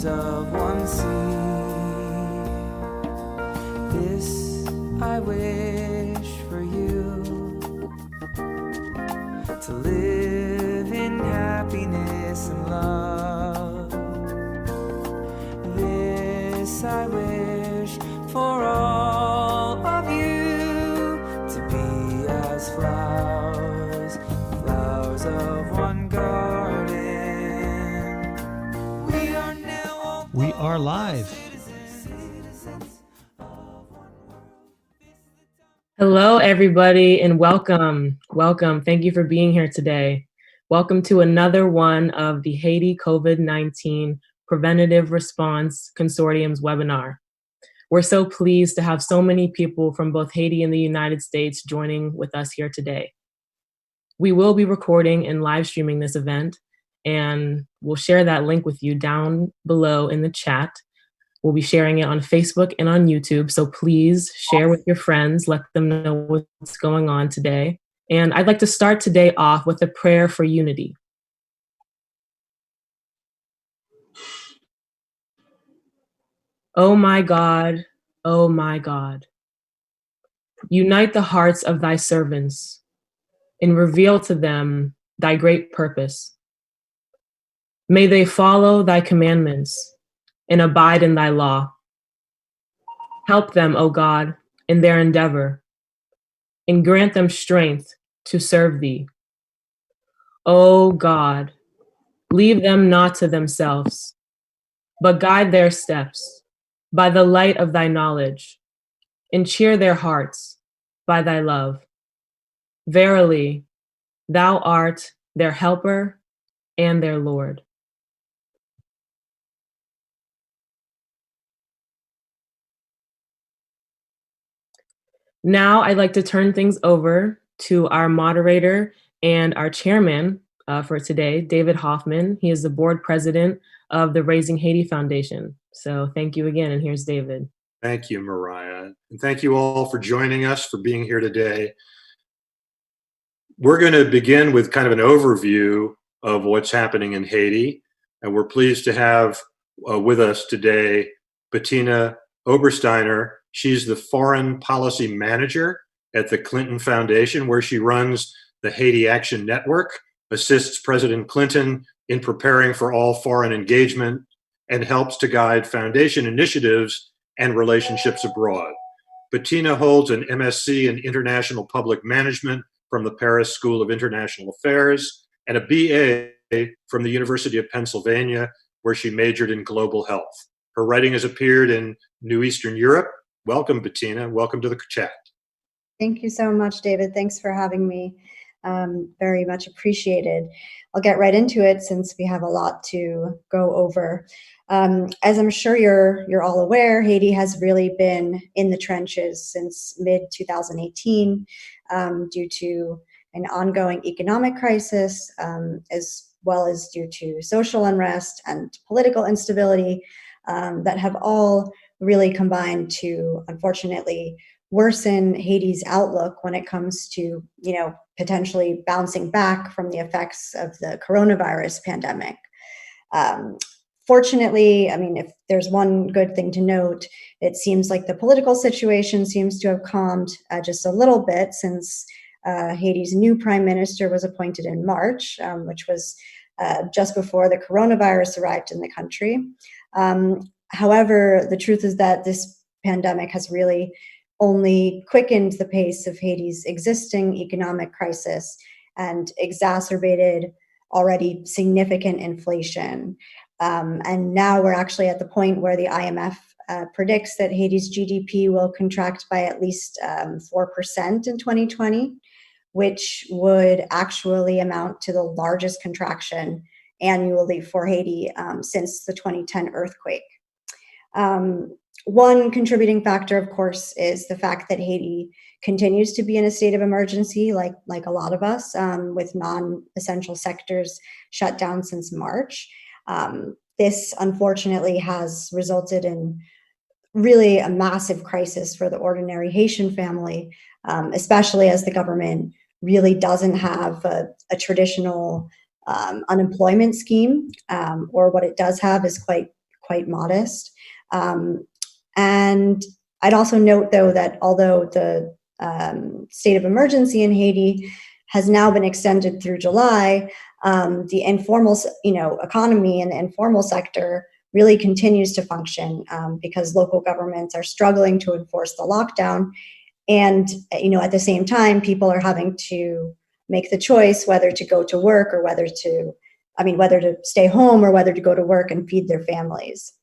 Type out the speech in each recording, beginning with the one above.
of one sea. This I wish for you, to live in happiness and love. This I wish for all of you, to be as flowers, flowers of one garden. We are live. Hello, everybody, and welcome. Welcome. Thank you for being here today. Welcome to another one of the Haiti COVID-19 Preventative Response Consortium's webinar. We're so pleased to have so many people from both Haiti and the United States joining with us here today. We will be recording and live streaming this event, and we'll share that link with you down below in the chat. We'll be sharing it on Facebook and on YouTube, so please share with your friends, let them know what's going on today. And I'd like to start today off with a prayer for unity. Oh my God, unite the hearts of thy servants and reveal to them thy great purpose. May they follow thy commandments and abide in thy law. Help them, O God, in their endeavor, and grant them strength to serve thee. O God, leave them not to themselves, but guide their steps by the light of thy knowledge, and cheer their hearts by thy love. Verily, thou art their helper and their Lord. Now I'd like to turn things over to our moderator and our chairman for today, David Hoffman. He is the board president of the Raising Haiti Foundation. So thank you again, and here's David. Thank you, Mariah. And thank you all for joining us, for being here today. We're going to begin with kind of an overview of what's happening in Haiti. And we're pleased to have with us today Bettina Obersteiner. She's the foreign policy manager at the Clinton Foundation, where she runs the Haiti Action Network, assists President Clinton in preparing for all foreign engagement, and helps to guide foundation initiatives and relationships abroad. Bettina holds an MSc in International Public Management from the Paris School of International Affairs and a BA from the University of Pennsylvania, where she majored in global health. Her writing has appeared in New Eastern Europe. Welcome, Bettina. Welcome to the chat. Thank you so much, David. Thanks for having me. Very much appreciated. I'll get right into it since we have a lot to go over. As I'm sure you're all aware, Haiti has really been in the trenches since mid-2018 due to an ongoing economic crisis, as well as due to social unrest and political instability that have all really combined to, unfortunately, worsen Haiti's outlook when it comes to, potentially bouncing back from the effects of the coronavirus pandemic. Fortunately, if there's one good thing to note, it seems like the political situation seems to have calmed just a little bit since Haiti's new prime minister was appointed in March, which was just before the coronavirus arrived in the country. However, the truth is that this pandemic has really only quickened the pace of Haiti's existing economic crisis and exacerbated already significant inflation. And now we're actually at the point where the IMF predicts that Haiti's GDP will contract by at least 4% in 2020, which would actually amount to the largest contraction annually for Haiti since the 2010 earthquake. One contributing factor, of course, is the fact that Haiti continues to be in a state of emergency, like a lot of us, with non-essential sectors shut down since March. This, unfortunately, has resulted in really a massive crisis for the ordinary Haitian family, especially as the government really doesn't have a traditional unemployment scheme, or what it does have is quite quite modest. And I'd also note, though, that although the state of emergency in Haiti has now been extended through July, the informal, economy and the informal sector really continues to function because local governments are struggling to enforce the lockdown. And, at the same time, people are having to make the choice whether to go to work or whether to stay home or whether to go to work and feed their families.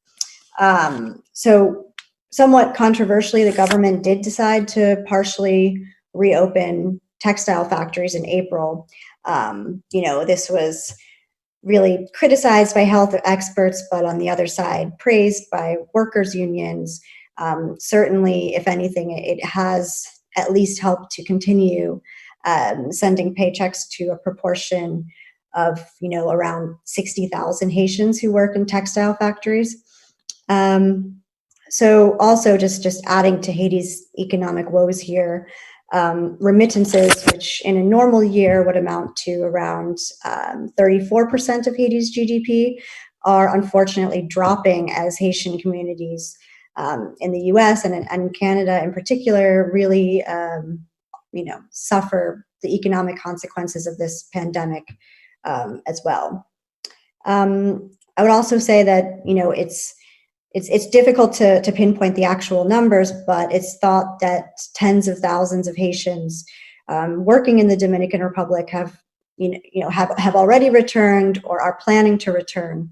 So somewhat controversially, the government did decide to partially reopen textile factories in April. This was really criticized by health experts, but on the other side, praised by workers' unions. Certainly, if anything, it has at least helped to continue sending paychecks to a proportion of, around 60,000 Haitians who work in textile factories. So also just adding to Haiti's economic woes here, remittances, which in a normal year would amount to around 34% of Haiti's GDP, are unfortunately dropping as Haitian communities in the US and Canada in particular really, suffer the economic consequences of this pandemic as well. I would also say that, it's difficult to pinpoint the actual numbers, but it's thought that tens of thousands of Haitians working in the Dominican Republic have already returned or are planning to return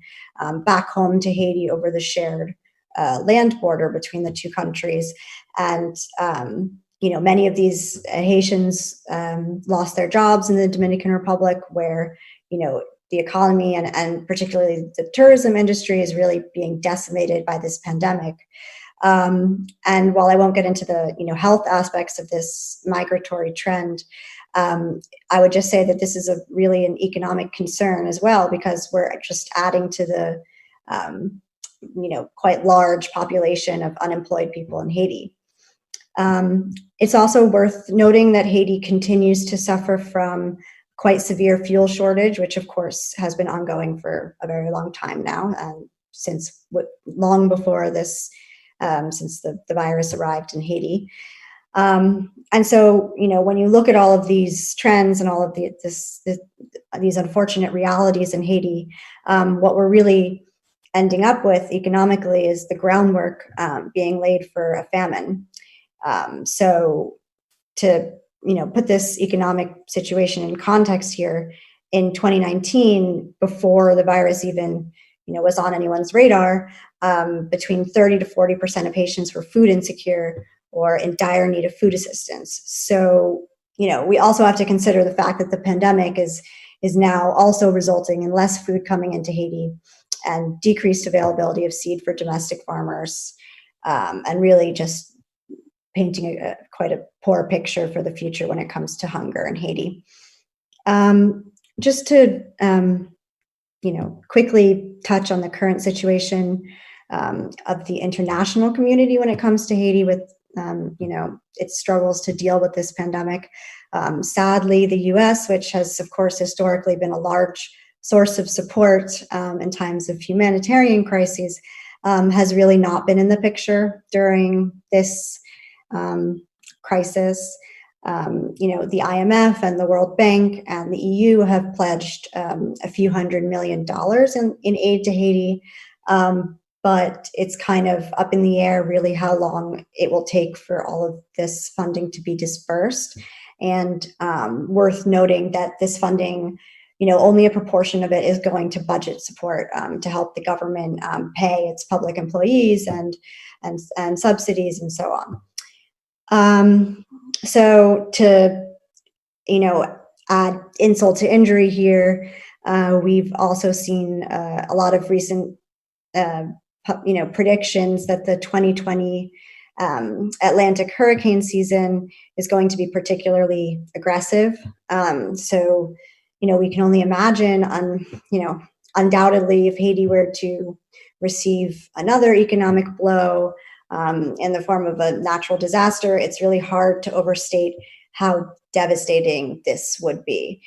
back home to Haiti over the shared land border between the two countries. And many of these Haitians lost their jobs in the Dominican Republic, where the economy and particularly the tourism industry is really being decimated by this pandemic. And while I won't get into the health aspects of this migratory trend, I would just say that this is really an economic concern as well, because we're just adding to the quite large population of unemployed people in Haiti. It's also worth noting that Haiti continues to suffer from quite severe fuel shortage, which of course has been ongoing for a very long time now, since long before this, since the virus arrived in Haiti. And so, when you look at all of these trends and all of these unfortunate realities in Haiti, what we're really ending up with economically is the groundwork being laid for a famine. So to put this economic situation in context here, in 2019, before the virus even was on anyone's radar, between 30 to 40% of Haitians were food insecure or in dire need of food assistance. So we also have to consider the fact that the pandemic is now also resulting in less food coming into Haiti and decreased availability of seed for domestic farmers, and really just painting quite a poor picture for the future when it comes to hunger in Haiti. Just to quickly touch on the current situation of the international community when it comes to Haiti with its struggles to deal with this pandemic. Sadly, the US, which has of course historically been a large source of support in times of humanitarian crises, has really not been in the picture during this crisis. The IMF and the World Bank and the EU have pledged a few $100 million in aid to Haiti, but it's kind of up in the air really how long it will take for all of this funding to be dispersed. And worth noting that this funding, only a proportion of it is going to budget support to help the government pay its public employees and subsidies and so on. So to, add insult to injury here, we've also seen a lot of recent, predictions that the 2020 Atlantic hurricane season is going to be particularly aggressive. So, we can only imagine, undoubtedly, if Haiti were to receive another economic blow in the form of a natural disaster, it's really hard to overstate how devastating this would be.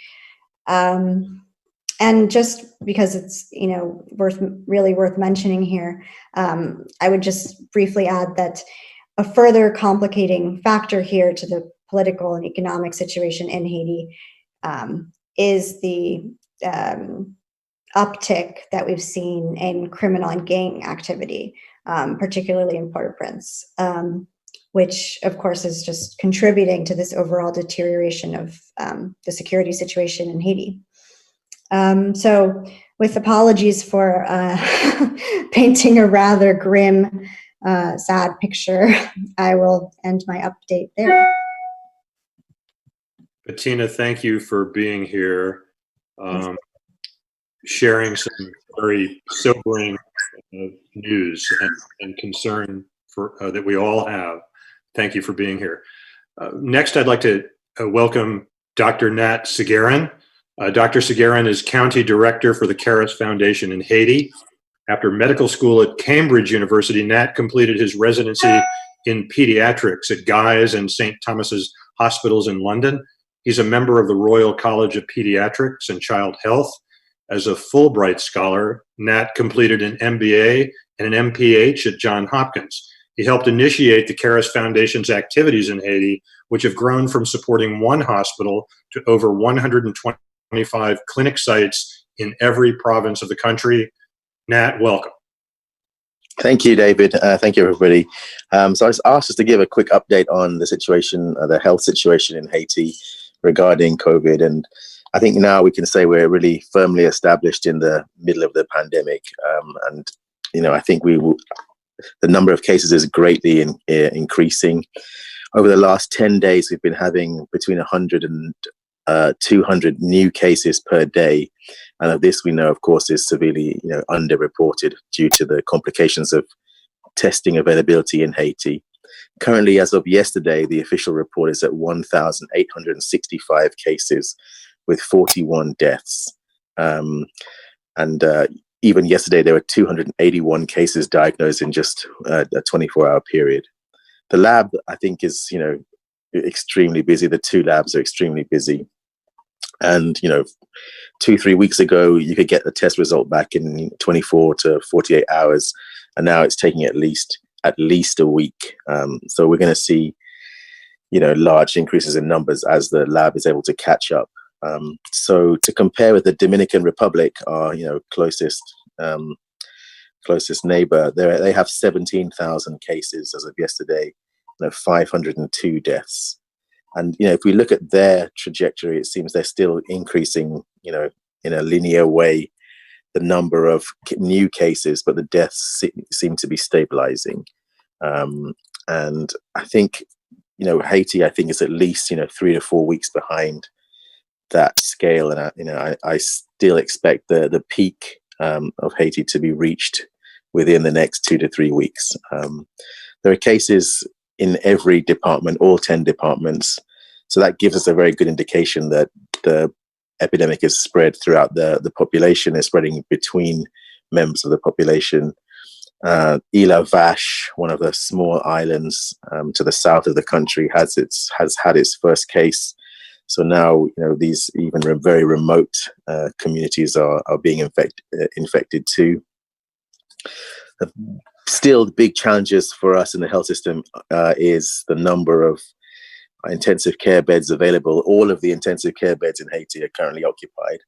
And just because it's really worth mentioning here, I would just briefly add that a further complicating factor here to the political and economic situation in Haiti is the uptick that we've seen in criminal and gang activity, particularly in Port-au-Prince, which of course is just contributing to this overall deterioration of the security situation in Haiti. So with apologies for painting a rather grim, sad picture, I will end my update there. Bettina, thank you for being here, sharing some very sobering news and concern that we all have. Thank you for being here. Next, I'd like to welcome Dr. Nat Segaren. Dr. Segaren is County Director for the Caris Foundation in Haiti. After medical school at Cambridge University, Nat completed his residency in pediatrics at Guy's and St. Thomas's Hospitals in London. He's a member of the Royal College of Pediatrics and Child Health. As a Fulbright scholar, Nat completed an MBA and an MPH at Johns Hopkins. He helped initiate the Caris Foundation's activities in Haiti, which have grown from supporting one hospital to over 125 clinic sites in every province of the country. Nat, welcome. Thank you, David. Thank you, everybody. So I was asked us to give a quick update on the situation, the health situation in Haiti regarding COVID. And I think now we can say we're really firmly established in the middle of the pandemic. And, I think the number of cases is greatly increasing. Over the last 10 days, we've been having between 100 and 200 new cases per day. And of this, we know, of course, is severely underreported due to the complications of testing availability in Haiti. Currently, as of yesterday, the official report is at 1,865 cases with 41 deaths. Even yesterday, there were 281 cases diagnosed in just a 24-hour period. The lab, I think, is extremely busy. The two labs are extremely busy. And 2-3 weeks ago, you could get the test result back in 24 to 48 hours, and now it's taking at least a week. So we're going to see large increases in numbers as the lab is able to catch up. So to compare with the Dominican Republic, our closest neighbor, they have 17,000 cases as of yesterday, 502 deaths. And if we look at their trajectory, it seems they're still increasing, in a linear way, the number of new cases, but the deaths seem to be stabilizing. And I think, Haiti, I think, is at least 3 to 4 weeks behind that scale, and I still expect the peak of Haiti to be reached within the next 2 to 3 weeks. There are cases in every department, all 10 departments. So that gives us a very good indication that the epidemic is spread throughout the population, is spreading between members of the population. Île Vache, one of the small islands to the south of the country, has had its first case. So now, these even very remote communities are being infected too. Still, the big challenges for us in the health system is the number of intensive care beds available. All of the intensive care beds in Haiti are currently occupied.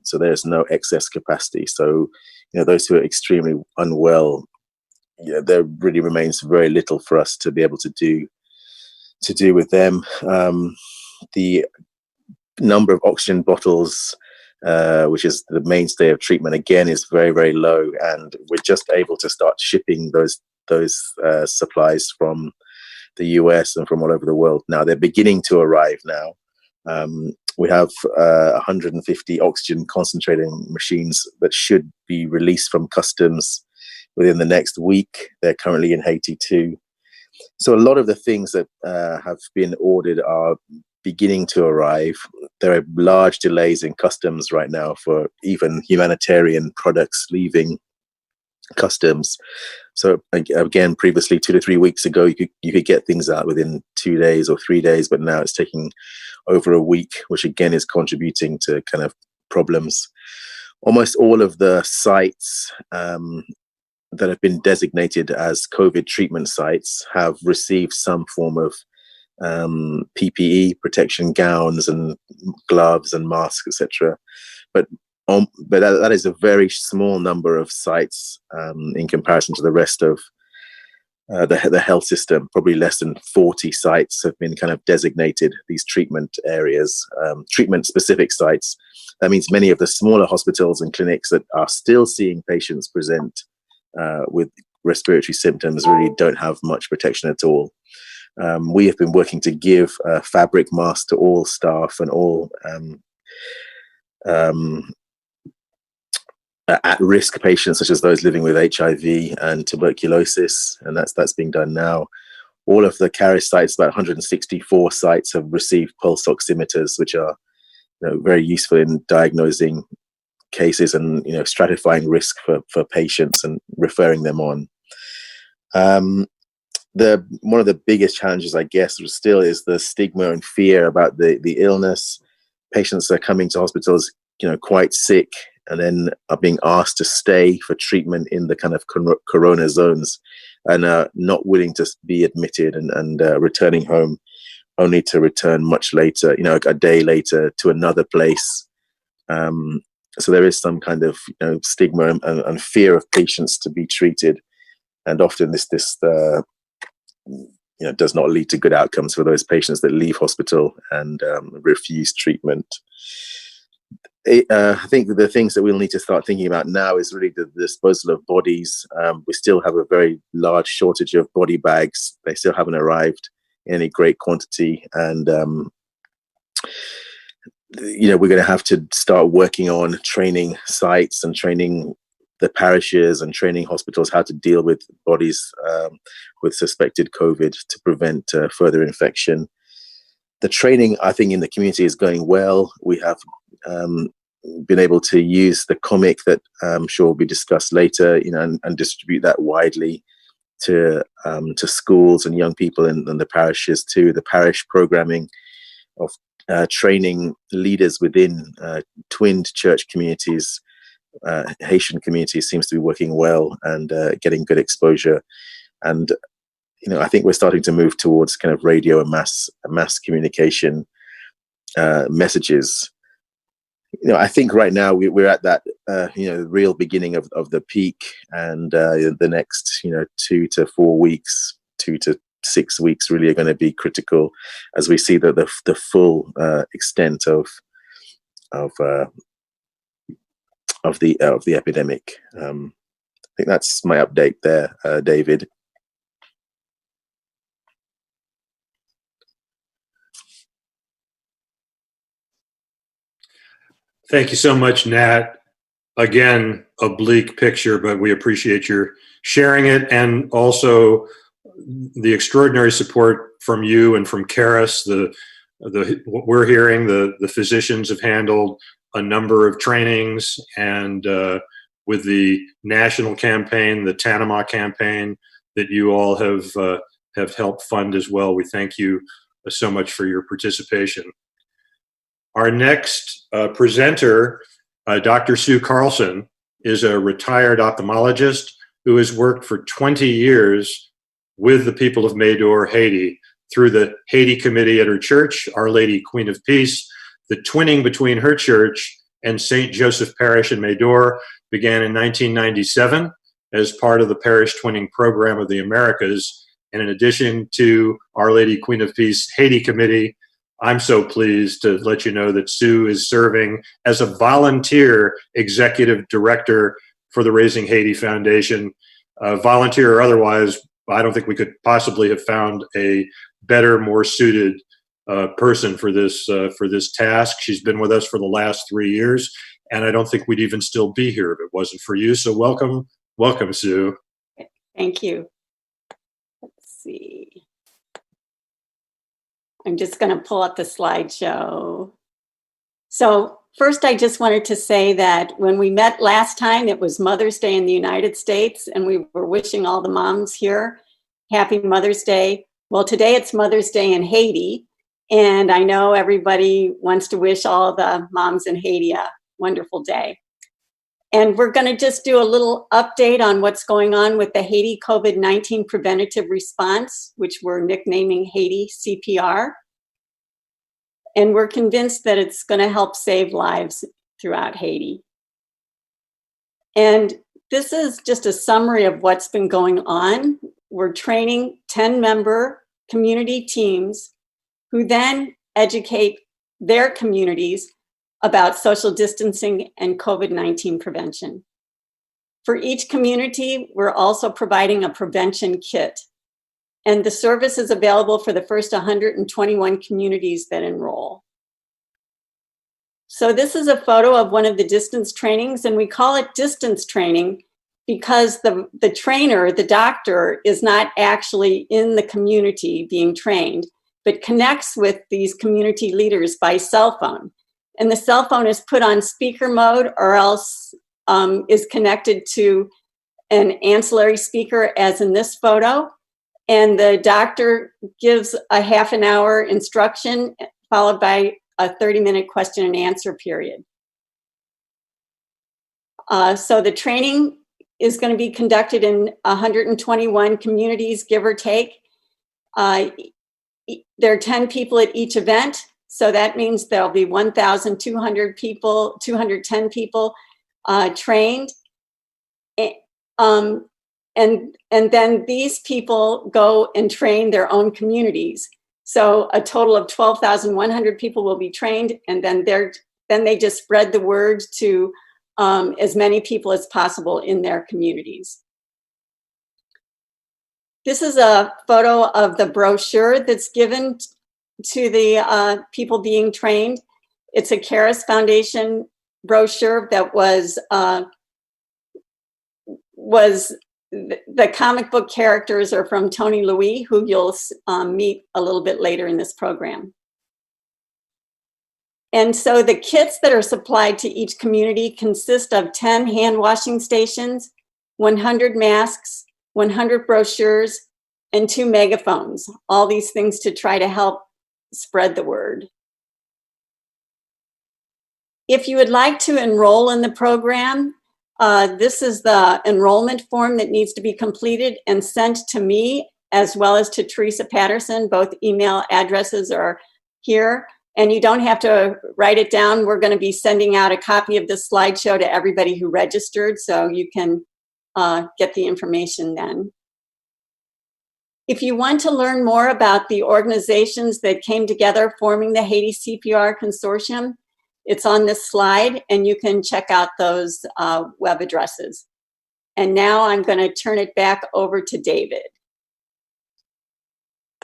So there's no excess capacity. So, those who are extremely unwell, there really remains very little for us to be able to do with them. The number of oxygen bottles, which is the mainstay of treatment, again, is very, very low, and we're just able to start shipping those supplies from the US and from all over the world. Now they're beginning to arrive now. We have 150 oxygen concentrating machines that should be released from customs within the next week. They're currently in Haiti too. So a lot of the things that have been ordered are beginning to arrive. There are large delays in customs right now for even humanitarian products leaving customs. So again, previously 2 to 3 weeks ago, you could get things out within 2 days or 3 days, but now it's taking over a week, which again is contributing to kind of problems. Almost all of the sites that have been designated as COVID treatment sites have received some form of PPE, protection gowns and gloves and masks, etc. But that is a very small number of sites in comparison to the rest of the health system. Probably less than 40 sites have been kind of designated these treatment areas, treatment specific sites. That means many of the smaller hospitals and clinics that are still seeing patients present with respiratory symptoms really don't have much protection at all. We have been working to give fabric masks to all staff and all at-risk patients, such as those living with HIV and tuberculosis, and that's being done now. All of the CARIS sites, about 164 sites, have received pulse oximeters, which are very useful in diagnosing cases and stratifying risk for patients and referring them on. One of the biggest challenges, I guess, still is the stigma and fear about the illness. Patients are coming to hospitals, quite sick, and then are being asked to stay for treatment in the kind of corona zones, and are not willing to be admitted and returning home, only to return much later, a day later to another place. So there is some kind of stigma and fear of patients to be treated, and often this does not lead to good outcomes for those patients that leave hospital and refuse treatment. I think the things that we'll need to start thinking about now is really the disposal of bodies. We still have a very large shortage of body bags. They still haven't arrived in any great quantity, and we're going to have to start working on training sites and training the parishes and training hospitals how to deal with bodies with suspected COVID to prevent further infection. The training, I think, in the community is going well. We have been able to use the comic that I'm sure will be discussed later, and distribute that widely to schools and young people in the parishes too. The parish programming of training leaders within twinned church communities, Haitian communities, seems to be working well and getting good exposure. And I think we're starting to move towards kind of radio and mass communication messages. I think right now we're at that real beginning of the peak, and the next 2 to 4 weeks, 2 to 6 weeks really are going to be critical as we see the full extent of the epidemic. I think that's my update there, David. Thank you so much, Nat. Again, a bleak picture, but we appreciate your sharing it, and also the extraordinary support from you and from CARIS. What we're hearing, the physicians have handled a number of trainings, and with the national campaign, the Tanama campaign that you all have helped fund as well. We thank you so much for your participation. Our next presenter, Dr. Sue Carlson, is a retired ophthalmologist who has worked for 20 years with the people of Médor, Haiti, through the Haiti Committee at her church, Our Lady Queen of Peace. The twinning between her church and St. Joseph Parish in Médor began in 1997 as part of the Parish Twinning Program of the Americas. And in addition to Our Lady Queen of Peace Haiti Committee, I'm so pleased to let you know that Sue is serving as a volunteer executive director for the Raising Haiti Foundation. Volunteer or otherwise, I don't think we could possibly have found a better, more suited person for this task. She's been with us for the last 3 years, and I don't think we'd even still be here if it wasn't for you. So welcome, Sue. Thank you. Let's see. I'm just going to pull up the slideshow. So first, I just wanted to say that when we met last time, it was Mother's Day in the United States, and we were wishing all the moms here happy Mother's Day. Well, today it's Mother's Day in Haiti, and I know everybody wants to wish all the moms in Haiti a wonderful day. And we're going to just do a little update on what's going on with the Haiti COVID-19 preventative response, which we're nicknaming Haiti CPR. And we're convinced that it's going to help save lives throughout Haiti. And this is just a summary of what's been going on. We're training 10-member community teams who then educate their communities about social distancing and COVID-19 prevention. For each community, we're also providing a prevention kit. And the service is available for the first 121 communities that enroll. So this is a photo of one of the distance trainings, and we call it distance training because the trainer, the doctor, is not actually in the community being trained, but connects with these community leaders by cell phone. And the cell phone is put on speaker mode or else is connected to an ancillary speaker, as in this photo. And the doctor gives a half an hour instruction followed by a 30-minute question and answer period. So the training is going to be conducted in 121 communities, give or take. There are 10 people at each event. So that means there'll be 1,200 people, 210 people trained. And then these people go and train their own communities. So a total of 12,100 people will be trained, and then they just spread the word to as many people as possible in their communities. This is a photo of the brochure that's given to the people being trained. It's a Caris Foundation brochure that was the comic book characters are from Tony Louis, who you'll meet a little bit later in this program. And so the kits that are supplied to each community consist of 10 hand washing stations, 100 masks, 100 brochures, and 2 megaphones. All these things to try to help spread the word. If you would like to enroll in the program, this is the enrollment form that needs to be completed and sent to me, as well as to Teresa Patterson. Both email addresses are here, and you don't have to write it down. We're going to be sending out a copy of this slideshow to everybody who registered, so you can get the information then. If you want to learn more about the organizations that came together forming the Haiti CPR Consortium, it's on this slide, and you can check out those web addresses. And now I'm going to turn it back over to David.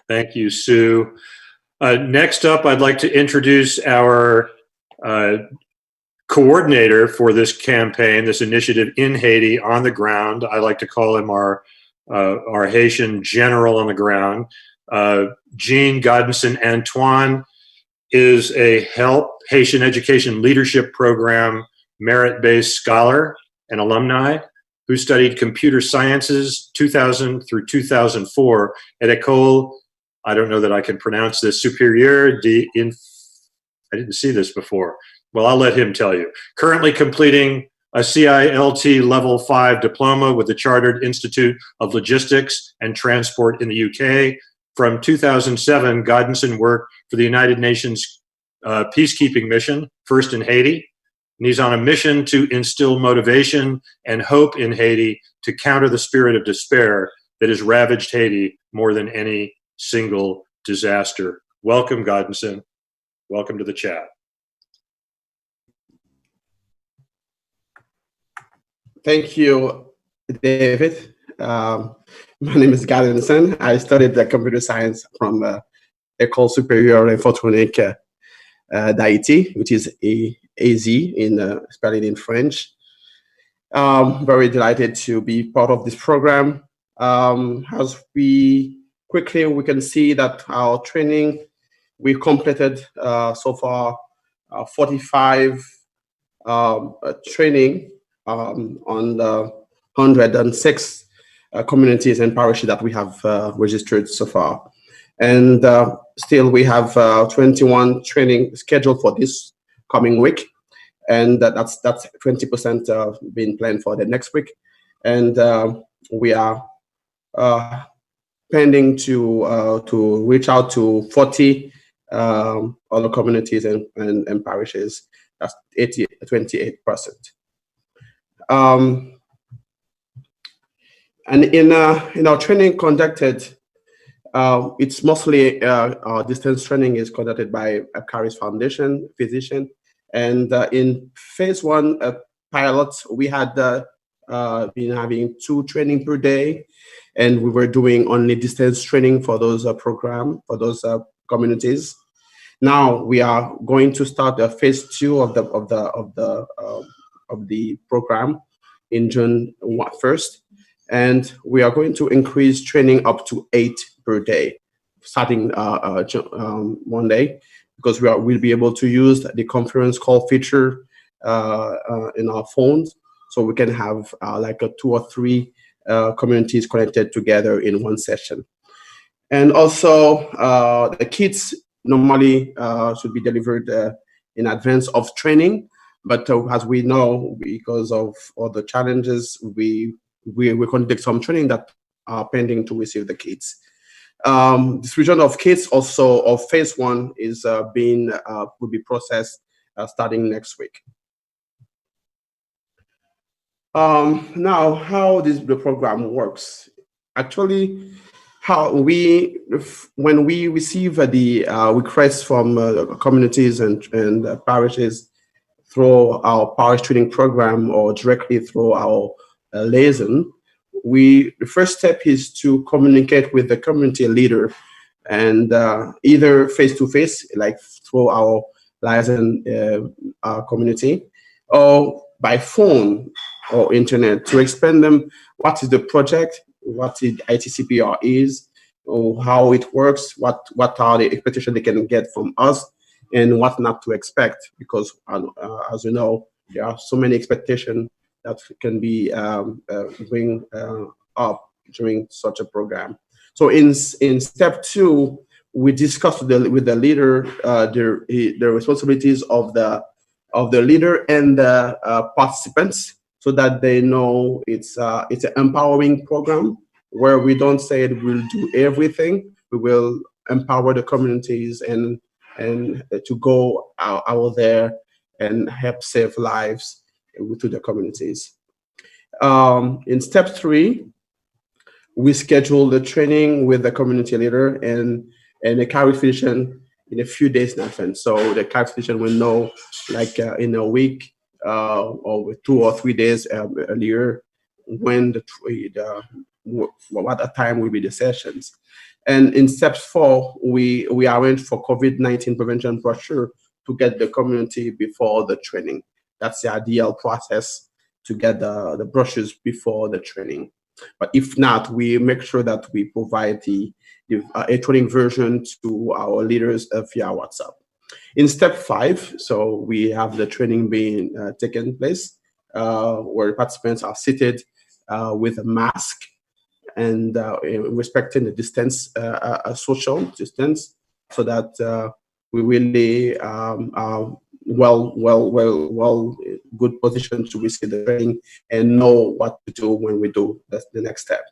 Thank you, Sue. Next up, I'd like to introduce our coordinator for this campaign, this initiative in Haiti on the ground. I like to call him our Haitian general on the ground. Jean Godenson Antoine is a HELP, Haitian Education Leadership Program, merit-based scholar and alumni who studied computer sciences 2000 through 2004 at École, I don't know that I can pronounce this, Supérieure I didn't see this before. Well, I'll let him tell you. Currently completing a CILT Level 5 diploma with the Chartered Institute of Logistics and Transport in the UK. From 2007, Godenson worked for the United Nations peacekeeping mission, first in Haiti. And he's on a mission to instill motivation and hope in Haiti to counter the spirit of despair that has ravaged Haiti more than any single disaster. Welcome, Godenson. Welcome to the chat. Thank you, David. My name is Godenson. I studied computer science from École Supérieure Informatique d'Haïti, which is AZ spelled in French. Very delighted to be part of this program. As we can see that our training, we've completed so far 45 training on the 106 communities and parishes that we have registered so far. And still we have 21 training scheduled for this coming week. and that's 20% being planned for the next week, and we are pending to reach out to 40 other communities and parishes. That's 28%. And in our training conducted, it's mostly our distance training is conducted by a Parish Foundation physician. And in phase 1 pilot, we had been having 2 training per day, and we were doing only distance training for those program for those communities. Now we are going to start phase 2 of the program in June 1st, and we are going to increase training up to 8 per day, starting Monday, because we'll be able to use the conference call feature in our phones, so we can have like 2 or 3 communities connected together in one session. And also the kits normally should be delivered in advance of training, but as we know, because of all the challenges, we conduct some training that are pending to receive the kits. Distribution of kits also of phase 1 is will be processed starting next week. Now, how the program works? Actually, when we receive the requests from communities and parishes through our Parish Twinning Program or directly through our liaison, the first step is to communicate with the community leader, and either face-to-face, like through our liaison community, or by phone or internet, to explain them what is the project, what the ITCPR is, or how it works, what are the expectations they can get from us, and what not to expect, because as you know, there are so many expectations that can be bring up during such a program. So in step 2, we discuss with the leader the responsibilities of the leader and the participants, so that they know it's an empowering program where we don't say it will do everything. We will empower the communities and to go out there and help save lives to the communities. In step 3, we schedule the training with the community leader and the carry physician in a few days in advance. So the carry physician will know, like in a week or 2 or 3 days earlier, when what time will be the sessions. And in step 4, we arrange for COVID-19 prevention brochure to get the community before the training. That's the ideal process, to get the brochures before the training. But if not, we make sure that we provide a training version to our leaders via WhatsApp. In step 5, so we have the training being taken place, where participants are seated with a mask and respecting the distance, social distance, so that we really are good position to receive the training and know what to do when we do the next step.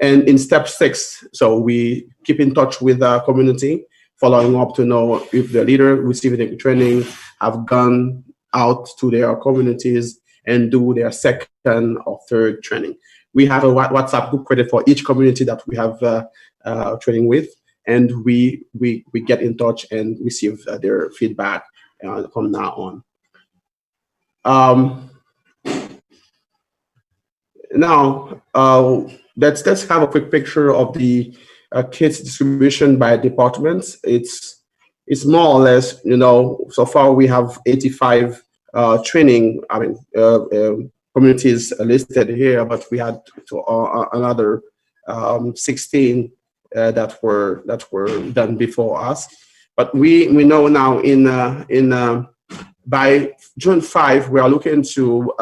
And in step 6, so we keep in touch with our community, following up to know if the leader receiving the training have gone out to their communities and do their second or third training. We have a WhatsApp group created for each community that we have training with, and we get in touch and receive their feedback from now on. Now, let's have a quick picture of the kits distribution by departments. It's more or less, so far we have 85 training, communities listed here, but we had another 16 that were done before us. But we know now by June 5, we are looking to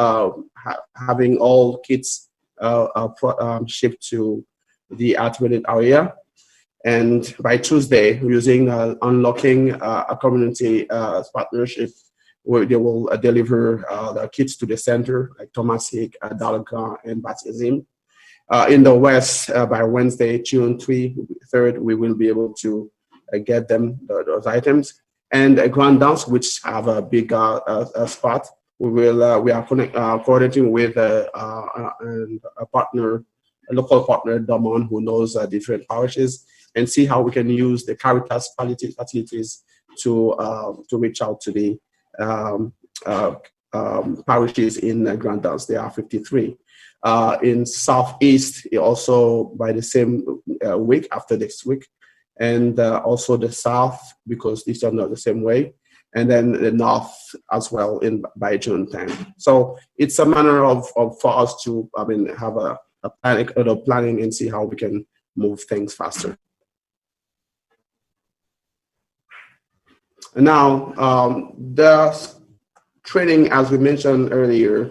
having all kits shipped to the activated area. And by Tuesday, we're using unlocking a community partnership where they will deliver the kits to the center, like Thomas Hick, Dalga, and Baptism. In the West, by Wednesday, June 3rd, we will be able to get them those items. And Godenson, which have a big spot, we are coordinating with a partner, a local partner, Damon, who knows different parishes, and see how we can use the Caritas facilities to reach out to the parishes in Godenson. There are 53. In Southeast, also by the same week, after next week, and also the South, because these are not the same way, and then the North as well by June 10. So it's a manner of for us to, have a planning and see how we can move things faster. Now, the training, as we mentioned earlier,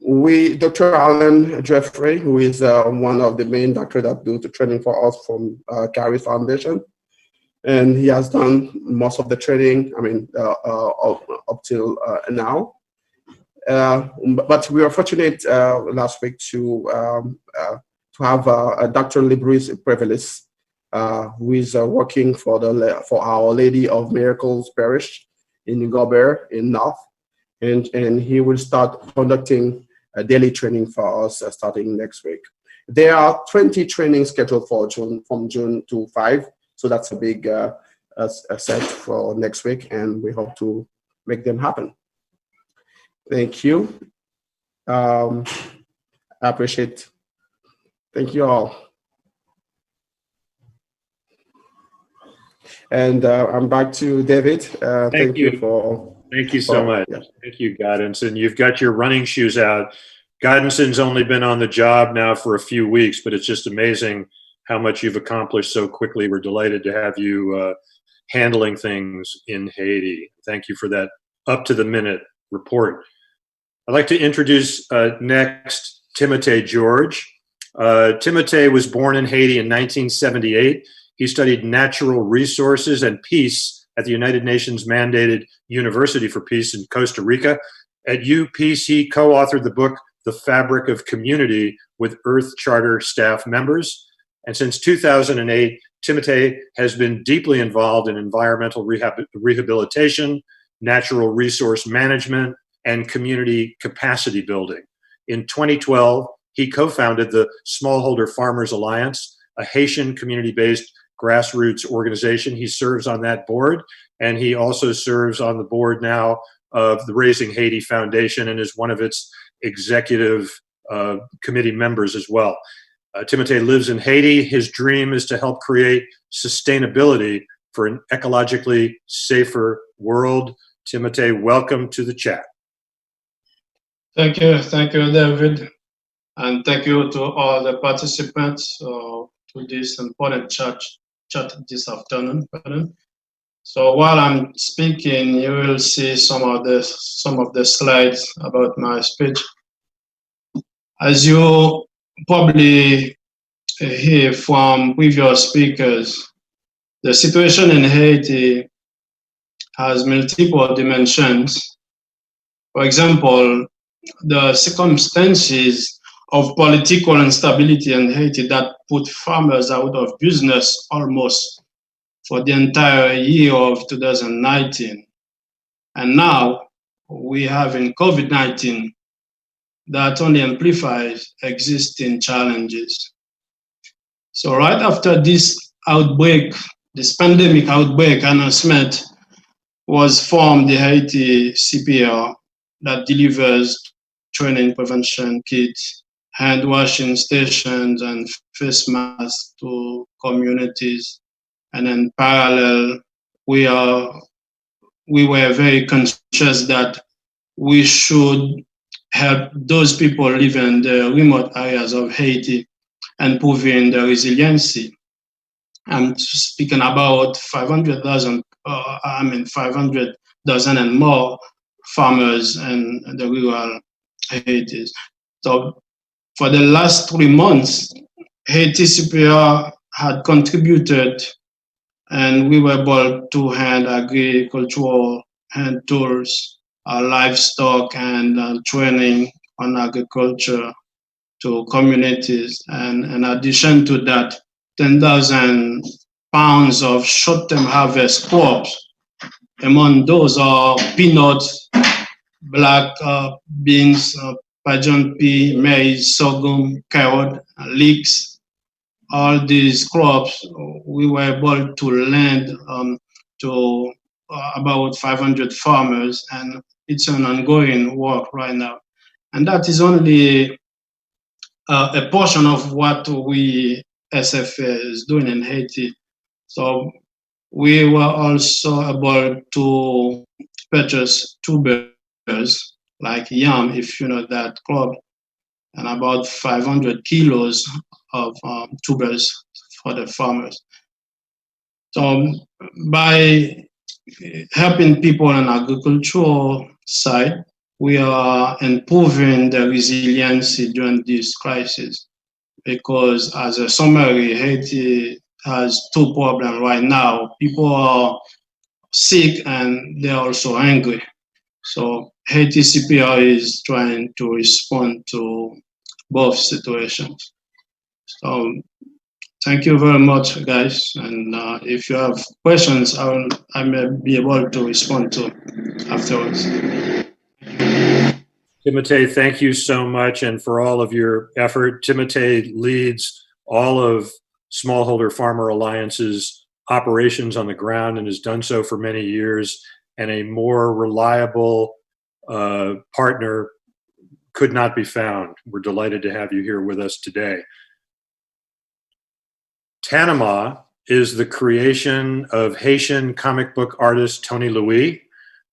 Dr. Alan Jeffrey, who is one of the main doctors that do the training for us from Haiti Foundation, and he has done most of the training, up till now. But we were fortunate last week to have Dr. Libris Prevelis, who is working for Our Lady of Miracles Parish in Gobert in North, and he will start conducting a daily training for us starting next week. There are 20 trainings scheduled for June, from June to 5, so that's a big set for next week, and we hope to make them happen. Thank you. I appreciate. Thank you all. And I'm back to David. Thank you for. Thank you so much. Yeah. Thank you, Godenson. You've got your running shoes out. Godenson's only been on the job now for a few weeks, but it's just amazing how much you've accomplished so quickly. We're delighted to have you handling things in Haiti. Thank you for that up-to-the-minute report. I'd like to introduce next Timote Georges. Timote was born in Haiti in 1978. He studied natural resources and peace at the United Nations mandated University for Peace in Costa Rica. At UPeace, he co-authored the book, The Fabric of Community, with Earth Charter staff members. And since 2008, Timote has been deeply involved in environmental rehabilitation, natural resource management, and community capacity building. In 2012, he co-founded the Smallholder Farmers Alliance, a Haitian community-based grassroots organization. He serves on that board, and he also serves on the board now of the Raising Haiti Foundation and is one of its executive committee members as well. Timote lives in Haiti. His dream is to help create sustainability for an ecologically safer world. Timote, welcome to the chat. Thank you, David, and thank you to all the participants to this important chat this afternoon. So while I'm speaking, you will see some of the slides about my speech. As you probably hear from previous speakers, the situation in Haiti has multiple dimensions. For example, the circumstances of political instability in Haiti that put farmers out of business almost for the entire year of 2019. And now we have in COVID-19 that only amplifies existing challenges. So right after this outbreak, this pandemic outbreak announcement was formed the Haiti CPR that delivers training prevention kits, hand washing stations, and face masks to communities. And in parallel, we were very conscious that we should help those people living in the remote areas of Haiti and improving the resiliency. I'm speaking about 500,000 and more farmers in the rural Haiti. So for the last 3 months, Haiti CPR had contributed, and we were able to hand agricultural hand tools, livestock, and training on agriculture to communities. And in addition to that, 10,000 pounds of short-term harvest crops. Among those are peanuts, black beans, pigeon pea, maize, sorghum, carrot, leeks. All these crops we were able to lend to about 500 farmers, and it's an ongoing work right now. And that is only a portion of what we SFA is doing in Haiti. So we were also able to purchase tubers like yam, if you know that crop, and about 500 kilos of tubers for the farmers. So by helping people on agricultural side, we are improving the resiliency during this crisis, because as a summary, Haiti has two problems right now. People are sick and they're also angry. So Haiti CPR is trying to respond to both situations. So thank you very much, guys. And if you have questions, I may be able to respond to afterwards. Timote, thank you so much, and for all of your effort. Timote leads all of Smallholder Farmer Alliance's operations on the ground and has done so for many years, and a more reliable partner could not be found. We're delighted to have you here with us today. Tanama is the creation of Haitian comic book artist Tony Louis,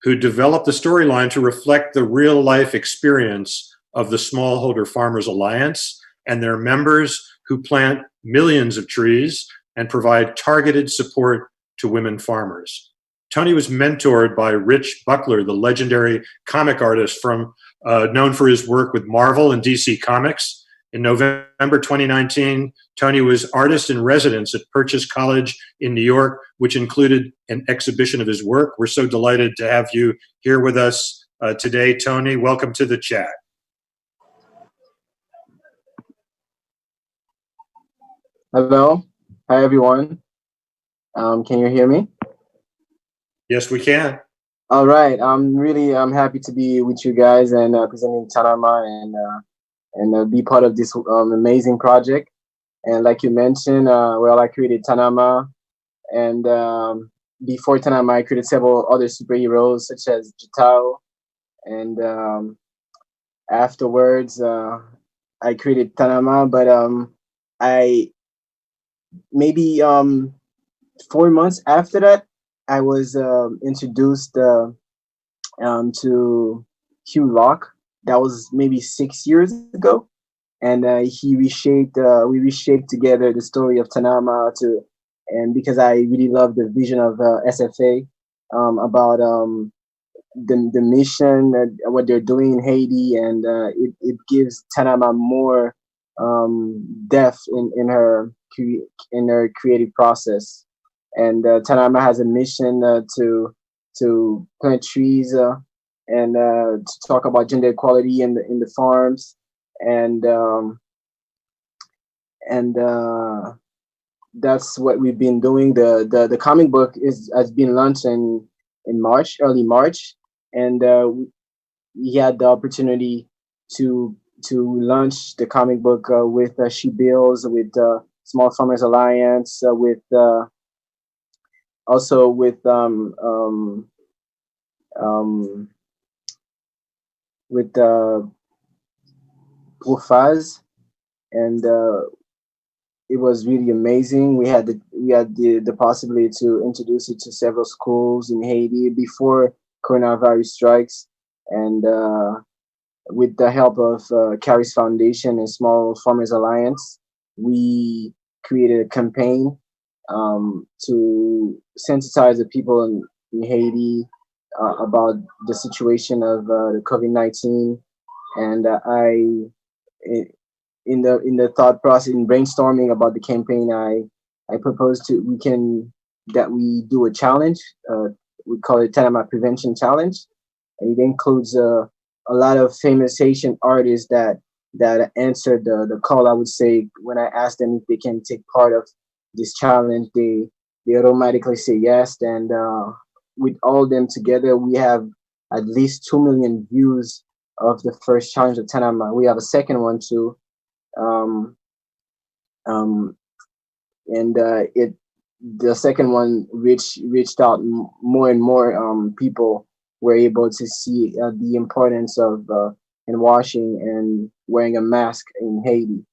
who developed the storyline to reflect the real life experience of the Smallholder Farmers Alliance and their members who plant millions of trees and provide targeted support to women farmers. Tony was mentored by Rich Buckler, the legendary comic artist known for his work with Marvel and DC Comics. In November 2019, Tony was artist in residence at Purchase College in New York, which included an exhibition of his work. We're so delighted to have you here with us today, Tony. Welcome to the chat. Hello. Hi, everyone. Can you hear me? Yes, we can. All right. I'm happy to be with you guys and presenting Tanama and be part of this amazing project. And like you mentioned, I created Tanama, and before Tanama, I created several other superheroes such as Jitao, and afterwards, I created Tanama. But I maybe 4 months after that, I was introduced to Hugh Locke. That was maybe 6 years ago, and we reshaped together the story of Tanama and because I really love the vision of SFA about the mission, what they're doing in Haiti, and it gives Tanama more depth in her creative process. And Tanama has a mission to plant trees and to talk about gender equality in the farms, and that's what we've been doing. The comic book has been launched in early March, and we had the opportunity to launch the comic book with She Builds, with Small Farmers Alliance, also with Profaz, and it was really amazing. We had the possibility to introduce it to several schools in Haiti before coronavirus strikes, and with the help of Parish Foundation and Small Farmers Alliance, we created a campaign to sensitize the people in Haiti about the situation of the COVID-19, and in the thought process, in brainstorming about the campaign, I proposed that we do a challenge, we call it Tanama Prevention Challenge, and it includes a lot of famous Haitian artists that answered the call. I would say when I asked them if they can take part of this challenge, they automatically say yes. And with all them together, we have at least 2 million views of the first challenge of Tanama. We have a second one too. The second one reached out more and more. People were able to see the importance of hand washing and wearing a mask in Haiti.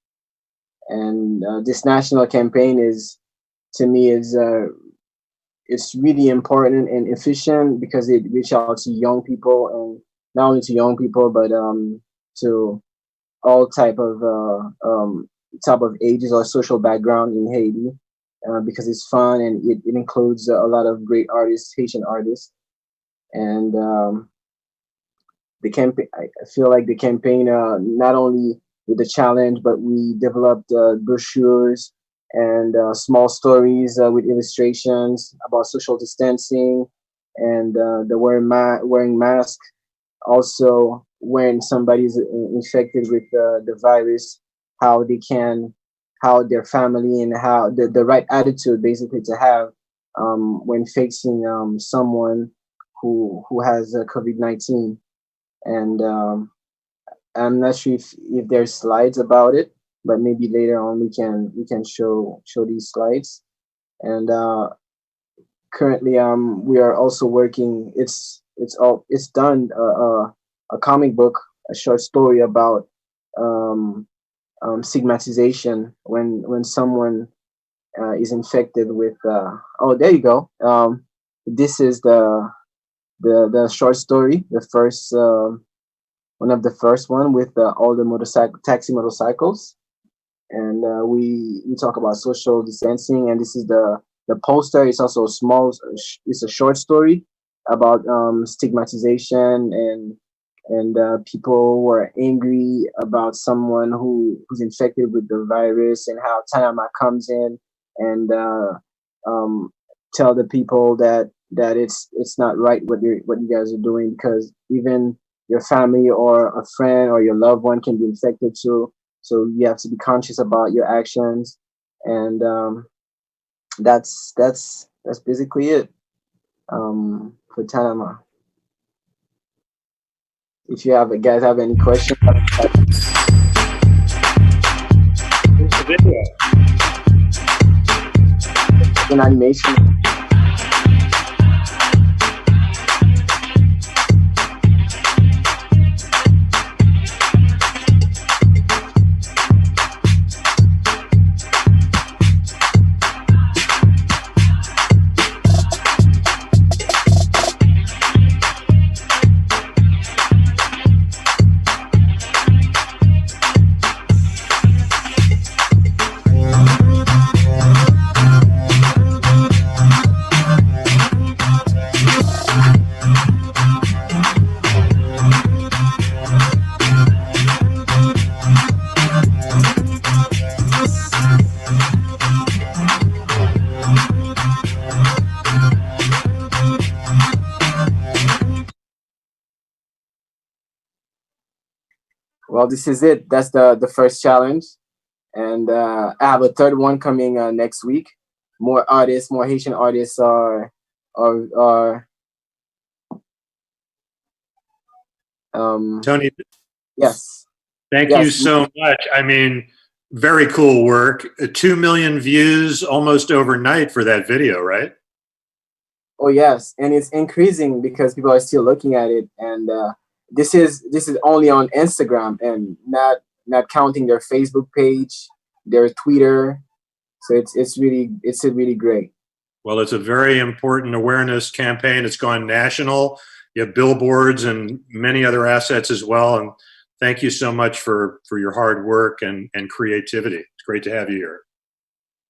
And this national campaign is, to me, it's really important and efficient because it reaches out to young people, and not only to young people, but to all type of ages or social background in Haiti, because it's fun and it includes a lot of great artists, Haitian artists. And the campaign, I feel like the campaign, not only with the challenge, but we developed brochures and small stories with illustrations about social distancing and the wearing masks. Also, when somebody's infected with the virus, how their family and how the right attitude basically to have when facing someone who has COVID-19. And I'm not sure if there's slides about it, but maybe later on we can show these slides. And currently we are also working. It's done a comic book, a short story about stigmatization when someone is infected with. Oh, there you go. This is the short story, the first one of the first one with all the taxi motorcycles, and we talk about social distancing. And this is the poster. It's also it's a short story about stigmatization and people who are angry about someone who's infected with the virus, and how Tanama comes in and tell the people that it's not right what you guys are doing, because even your family or a friend or your loved one can be infected too. So you have to be conscious about your actions, and that's basically it for Tanama. If you guys have any questions, an animation. Well, this is it. That's the first challenge, and I have a third one coming next week. More artists, more Haitian artists are Tony, yes. thank you so much. I mean, very cool work. 2 million views almost overnight for that video, right? Oh yes, and it's increasing because people are still looking at it, and this is only on Instagram and not counting their Facebook page, their Twitter. So it's really great. Well, it's a very important awareness campaign. It's gone national. You have billboards and many other assets as well. And thank you so much for your hard work and creativity. It's great to have you here.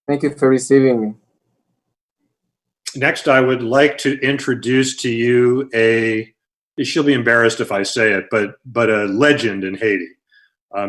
Thank you for receiving me. Next, I would like to introduce to you she'll be embarrassed if I say it, but a legend in Haiti.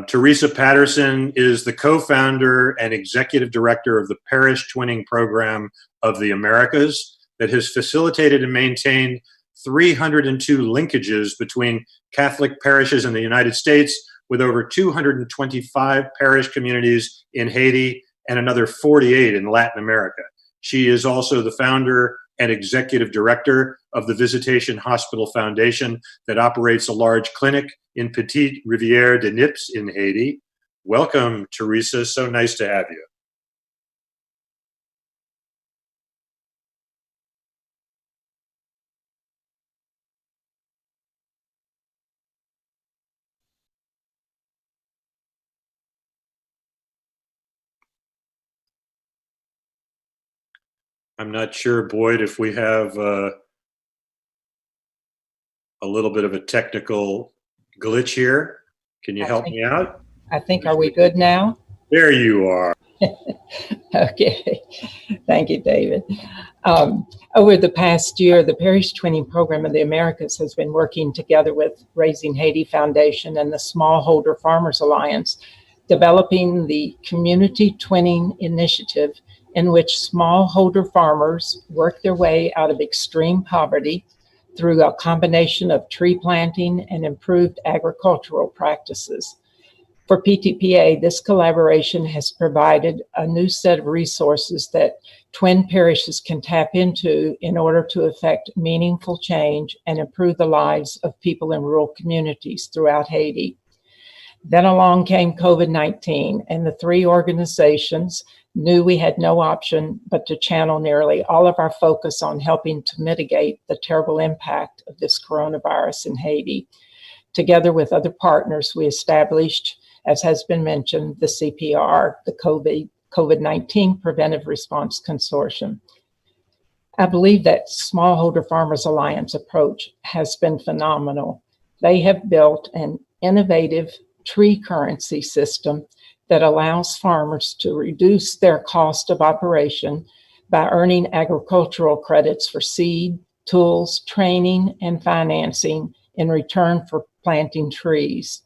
Teresa Patterson is the co-founder and executive director of the Parish Twinning Program of the Americas. that has facilitated and maintained 302 linkages between Catholic parishes in the United States, with over 225 parish communities in Haiti and another 48 in Latin America. She is also the founder and executive director of the Visitation Hospital Foundation that operates a large clinic in Petite Rivière de Nips in Haiti. Welcome, Teresa. So nice to have you. I'm not sure, Boyd, if we have a little bit of a technical glitch here. Can you help me out? I think, are we good now? There you are. Okay, thank you, David. Over the past year, the Parish Twinning Program of the Americas has been working together with Raising Haiti Foundation and the Smallholder Farmers Alliance, developing the Community Twinning Initiative, in which smallholder farmers work their way out of extreme poverty through a combination of tree planting and improved agricultural practices. For PTPA, this collaboration has provided a new set of resources that twin parishes can tap into in order to effect meaningful change and improve the lives of people in rural communities throughout Haiti. Then along came COVID-19, and the three organizations knew we had no option but to channel nearly all of our focus on helping to mitigate the terrible impact of this coronavirus in Haiti. Together with other partners, we established, as has been mentioned, the CPR, the COVID-19 Preventive Response Consortium. I believe that Smallholder Farmers Alliance approach has been phenomenal. They have built an innovative tree currency system that allows farmers to reduce their cost of operation by earning agricultural credits for seed, tools, training, and financing in return for planting trees.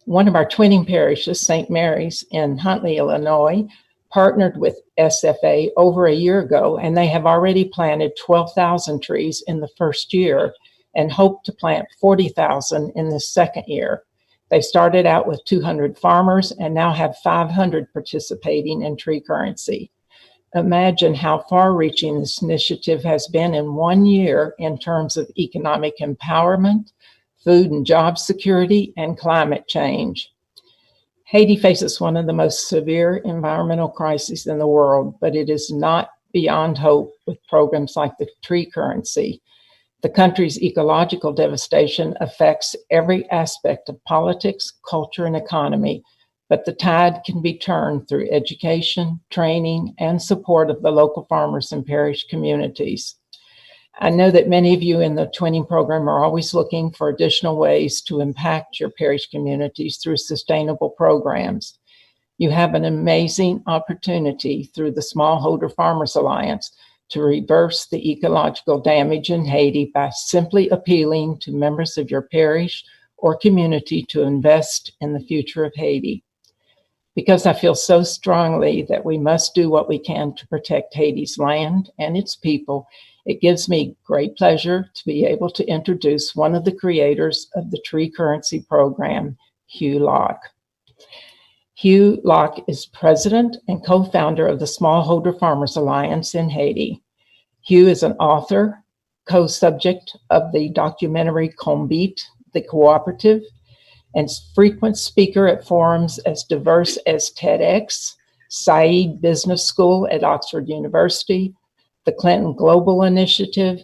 One of our twinning parishes, St. Mary's in Huntley, Illinois, partnered with SFA over a year ago, and they have already planted 12,000 trees in the first year and hope to plant 40,000 in the second year. They started out with 200 farmers and now have 500 participating in tree currency. Imagine how far-reaching this initiative has been in 1 year in terms of economic empowerment, food and job security, and climate change. Haiti faces one of the most severe environmental crises in the world, but it is not beyond hope with programs like the tree currency. The country's ecological devastation affects every aspect of politics, culture, and economy, but the tide can be turned through education, training, and support of the local farmers and parish communities. I know that many of you in the twinning program are always looking for additional ways to impact your parish communities through sustainable programs. You have an amazing opportunity through the Smallholder Farmers Alliance to reverse the ecological damage in Haiti by simply appealing to members of your parish or community to invest in the future of Haiti. Because I feel so strongly that we must do what we can to protect Haiti's land and its people, it gives me great pleasure to be able to introduce one of the creators of the Tree Currency Program, Hugh Locke. Hugh Locke is president and co-founder of the Smallholder Farmers Alliance in Haiti. Hugh is an author, co-subject of the documentary Combit, the Cooperative, and frequent speaker at forums as diverse as TEDx, Said Business School at Oxford University, the Clinton Global Initiative,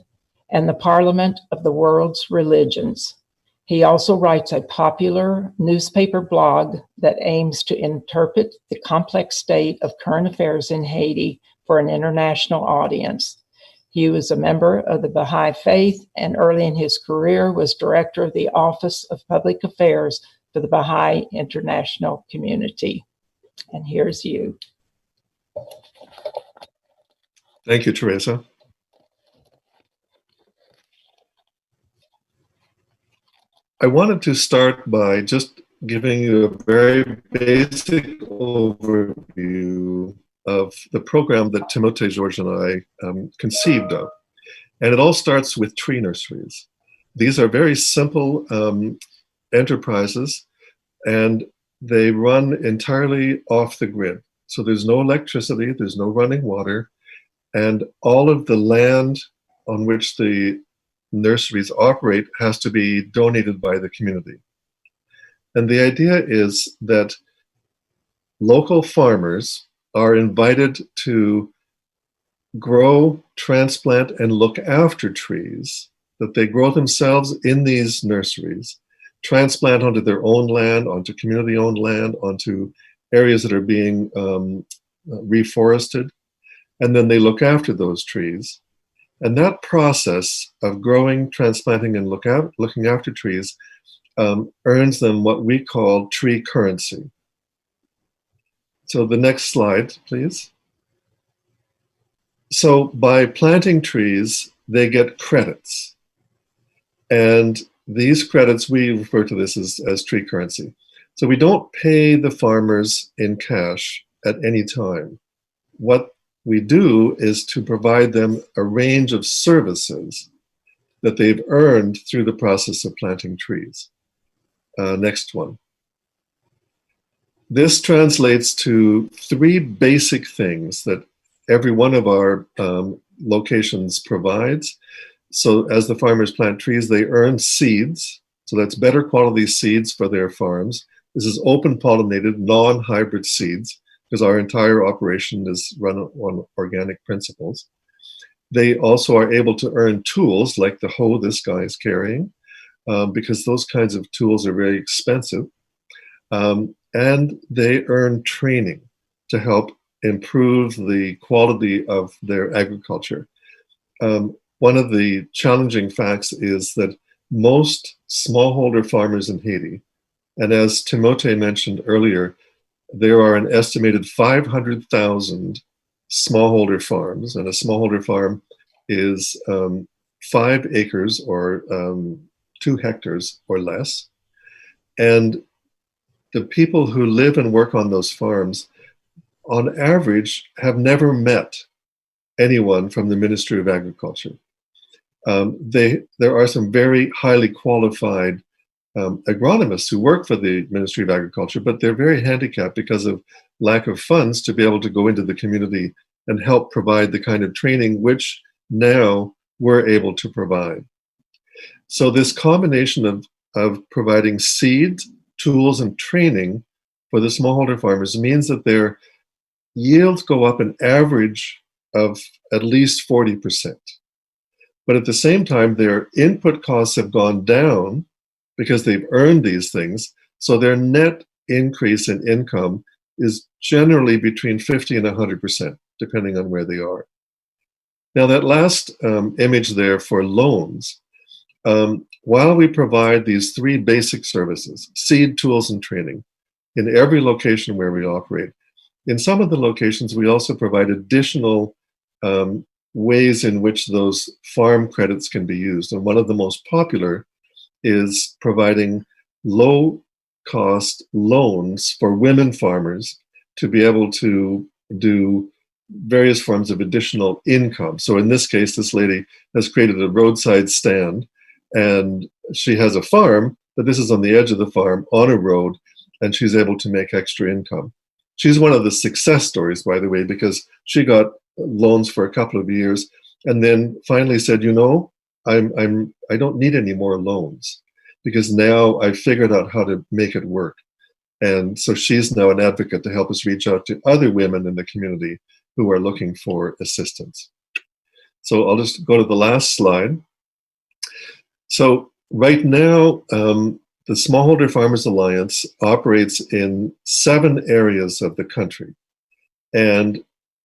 and the Parliament of the World's Religions. He also writes a popular newspaper blog that aims to interpret the complex state of current affairs in Haiti for an international audience. Hugh is a member of the Baha'i Faith and early in his career was director of the Office of Public Affairs for the Baha'i International Community. And here's Hugh. Thank you, Teresa. I wanted to start by just giving you a very basic overview of the program that Timote Georges and I conceived of. And it all starts with tree nurseries. These are very simple enterprises, and they run entirely off the grid. So there's no electricity, there's no running water, and all of the land on which the nurseries operate has to be donated by the community. And the idea is that local farmers are invited to grow, transplant, and look after trees that they grow themselves in these nurseries, transplant onto their own land, onto community-owned land, onto areas that are being reforested, and then they look after those trees. And that process of growing, transplanting, and looking after trees earns them what we call tree currency. So the next slide, please. So by planting trees, they get credits. And these credits, we refer to this as tree currency. So we don't pay the farmers in cash at any time. What we do is to provide them a range of services that they've earned through the process of planting trees. Next one. This translates to three basic things that every one of our locations provides. So as the farmers plant trees, they earn seeds. So that's better quality seeds for their farms. This is open pollinated, non-hybrid seeds, because our entire operation is run on organic principles. They also are able to earn tools like the hoe this guy is carrying, because those kinds of tools are very expensive. And they earn training to help improve the quality of their agriculture. One of the challenging facts is that most smallholder farmers in Haiti, and as Timote mentioned earlier, there are an estimated 500,000 smallholder farms, and a smallholder farm is 5 acres or 2 hectares or less. And the people who live and work on those farms, on average, have never met anyone from the Ministry of Agriculture. There are some very highly qualified agronomists who work for the Ministry of Agriculture, but they're very handicapped because of lack of funds to be able to go into the community and help provide the kind of training which now we're able to provide. So this combination of providing seeds, tools, and training for the smallholder farmers means that their yields go up an average of at least 40%. But at the same time, their input costs have gone down because they've earned these things. So their net increase in income is generally between 50 and 100%, depending on where they are. Now that last image there for loans, while we provide these 3 basic services, seed, tools, and training, in every location where we operate, in some of the locations, we also provide additional ways in which those farm credits can be used. And one of the most popular is providing low-cost loans for women farmers to be able to do various forms of additional income. So in this case, this lady has created a roadside stand, and she has a farm, but this is on the edge of the farm on a road, and she's able to make extra income. She's one of the success stories, by the way, because she got loans for a couple of years and then finally said, you know, I don't need any more loans because now I've figured out how to make it work. And so she's now an advocate to help us reach out to other women in the community who are looking for assistance. So I'll just go to the last slide. So right now, the Smallholder Farmers Alliance operates in 7 areas of the country. And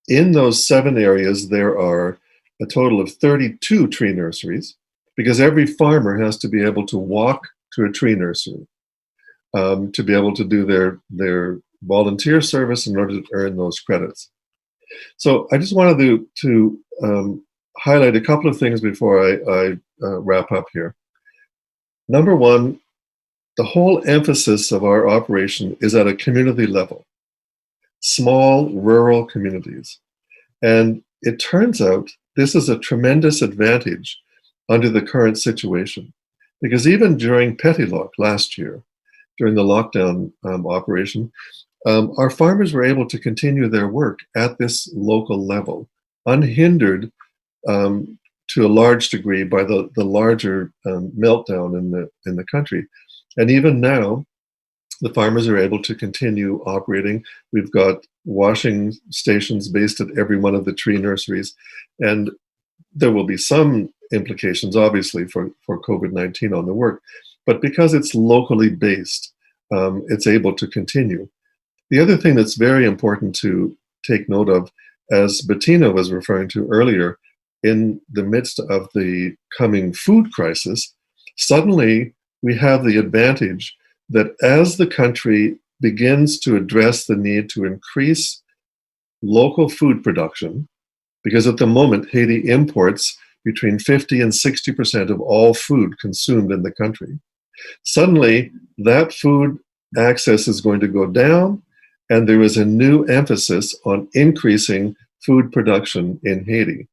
in those 7 areas, there are a total of 32 tree nurseries, because every farmer has to be able to walk to a tree nursery to be able to do their volunteer service in order to earn those credits. So I just wanted to highlight a couple of things before I wrap up here. Number one, the whole emphasis of our operation is at a community level, small rural communities. And it turns out this is a tremendous advantage under the current situation. Because even during Petilock last year, during the lockdown operation, our farmers were able to continue their work at this local level, unhindered to a large degree by the larger meltdown in the country. And even now, the farmers are able to continue operating. We've got washing stations based at every one of the tree nurseries. And there will be some implications, obviously, for COVID-19 on the work. But because it's locally based, it's able to continue. The other thing that's very important to take note of, as Bettina was referring to earlier, in the midst of the coming food crisis, suddenly we have the advantage that as the country begins to address the need to increase local food production, because at the moment Haiti imports between 50 and 60% of all food consumed in the country, suddenly that food access is going to go down, and there is a new emphasis on increasing food production in Haiti.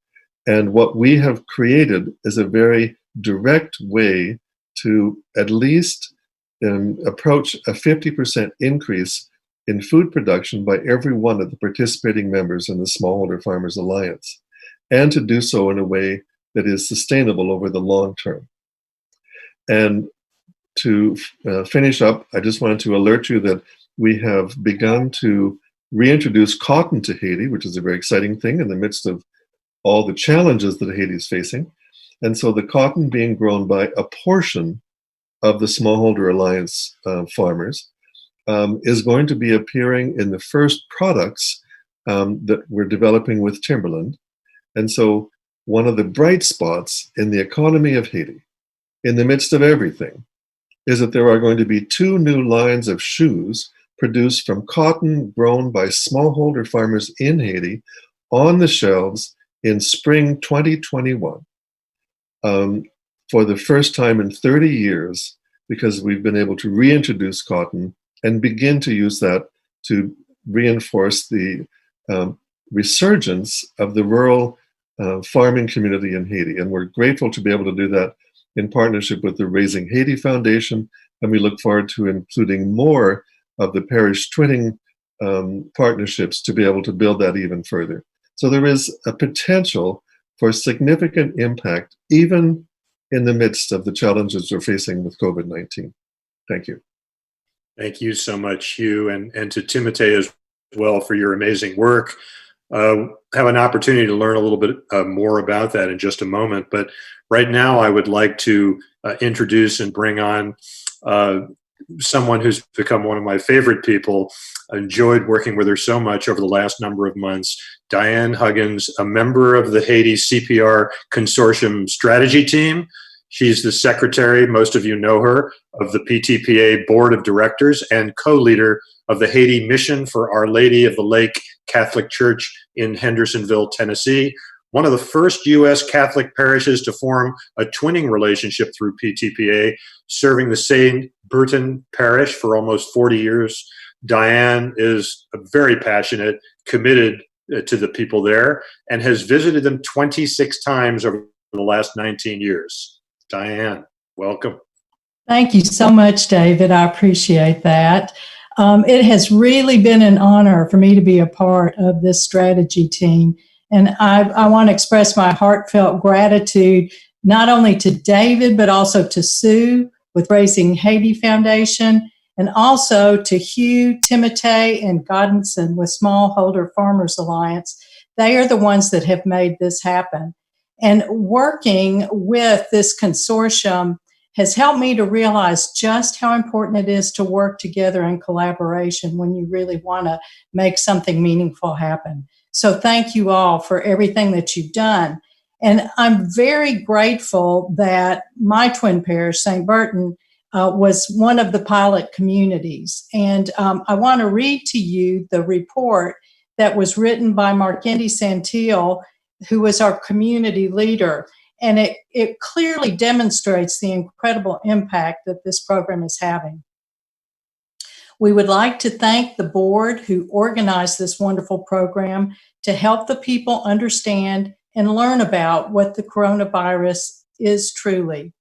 And what we have created is a very direct way to at least approach a 50% increase in food production by every one of the participating members in the Smallholder Farmers Alliance, and to do so in a way that is sustainable over the long term. And to finish up, I just wanted to alert you that we have begun to reintroduce cotton to Haiti, which is a very exciting thing in the midst of all the challenges that Haiti is facing. And so the cotton being grown by a portion of the Smallholder Alliance farmers is going to be appearing in the first products that we're developing with Timberland. And so one of the bright spots in the economy of Haiti, in the midst of everything, is that there are going to be 2 new lines of shoes produced from cotton grown by smallholder farmers in Haiti on the shelves in spring 2021. For the first time in 30 years, because we've been able to reintroduce cotton and begin to use that to reinforce the resurgence of the rural farming community in Haiti. And we're grateful to be able to do that in partnership with the Raising Haiti Foundation, and we look forward to including more of the Parish Twinning partnerships to be able to build that even further. So there is a potential for significant impact, even in the midst of the challenges we're facing with COVID-19. Thank you. Thank you so much, Hugh, and to Timote as well for your amazing work. Have an opportunity to learn a little bit more about that in just a moment. But right now, I would like to introduce and bring on someone who's become one of my favorite people. I enjoyed working with her so much over the last number of months. Diane Huggins, a member of the Haiti CPR Consortium strategy team. She's the secretary, most of you know her, of the PTPA Board of Directors and co-leader of the Haiti Mission for Our Lady of the Lake Catholic Church in Hendersonville, Tennessee, one of the first U.S. Catholic parishes to form a twinning relationship through PTPA, serving the St. Bertin Parish for almost 40 years. Diane is very passionate, committed to the people there, and has visited them 26 times over the last 19 years. Diane, welcome. Thank you so much, David. I appreciate that. It has really been an honor for me to be a part of this strategy team. And I want to express my heartfelt gratitude, not only to David, but also to Sue with Raising Haiti Foundation, and also to Hugh, Timote, and Godenson with Smallholder Farmers Alliance. They are the ones that have made this happen. And working with this consortium has helped me to realize just how important it is to work together in collaboration when you really want to make something meaningful happen. So thank you all for everything that you've done. And I'm very grateful that my twin parish, St. Bertin, was one of the pilot communities. And I want to read to you the report that was written by Markendi Santil, who was our community leader. And it clearly demonstrates the incredible impact that this program is having. We would like to thank the board who organized this wonderful program to help the people understand and learn about what the coronavirus is truly.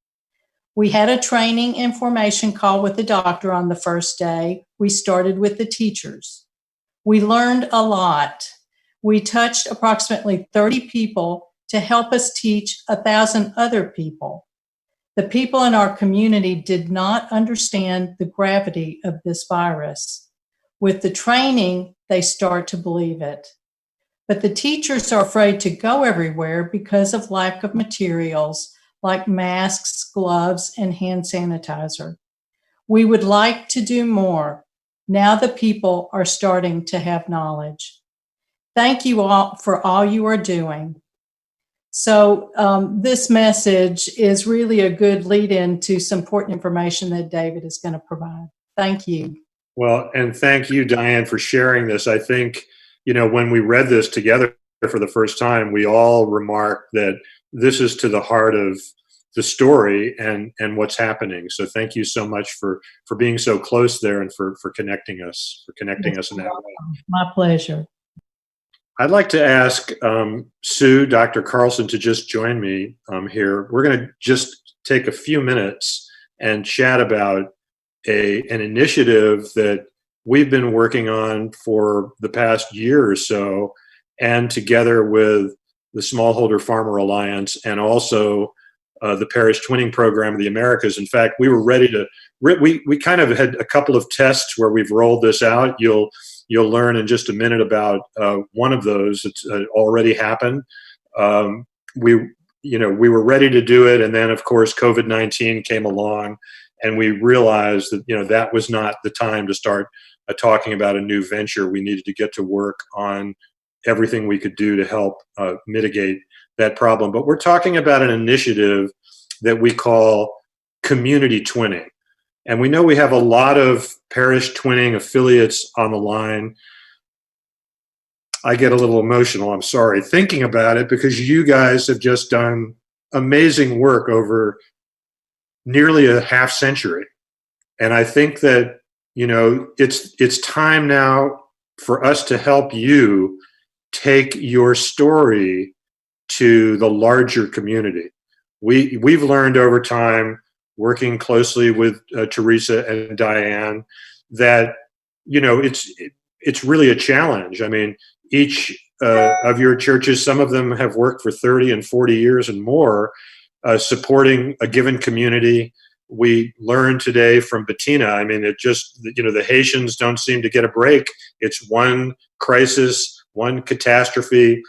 We had a training information call with the doctor on the first day. We started with the teachers. We learned a lot. We touched approximately 30 people to help us teach 1,000 other people. The people in our community did not understand the gravity of this virus. With the training, they start to believe it. But the teachers are afraid to go everywhere because of lack of materials like masks, gloves, and hand sanitizer. We would like to do more. Now the people are starting to have knowledge. Thank you all for all you are doing. So this message is really a good lead-in to some important information that David is going to provide. Thank you. Well, and thank you, Diane, for sharing this. I think, when we read this together for the first time, we all remarked that this is to the heart of the story and what's happening. So thank you so much for being so close there and for connecting us in that way. My pleasure. I'd like to ask Sue, Dr. Carlson, to just join me here. We're going to just take a few minutes and chat about an initiative that we've been working on for the past year or so, and together with the Smallholder Farmer Alliance and also the Parish Twinning Program of the Americas. In fact, we were ready to, we kind of had a couple of tests where we've rolled this out. You'll learn in just a minute about one of those. It's already happened. We were ready to do it, and then of course COVID-19 came along, and we realized that that was not the time to start talking about a new venture. We needed to get to work on everything we could do to help mitigate that problem. But we're talking about an initiative that we call community twinning. And we know we have a lot of parish twinning affiliates on the line. I get a little emotional, I'm sorry, thinking about it, because you guys have just done amazing work over nearly a half century. And I think that, it's time now for us to help you take your story to the larger community. We've learned over time, working closely with Teresa and Diane, that it's really a challenge. I mean, each of your churches, some of them have worked for 30 and 40 years and more, supporting a given community. We learned today from Bettina, I mean, it just, the Haitians don't seem to get a break. It's one crisis, one catastrophe,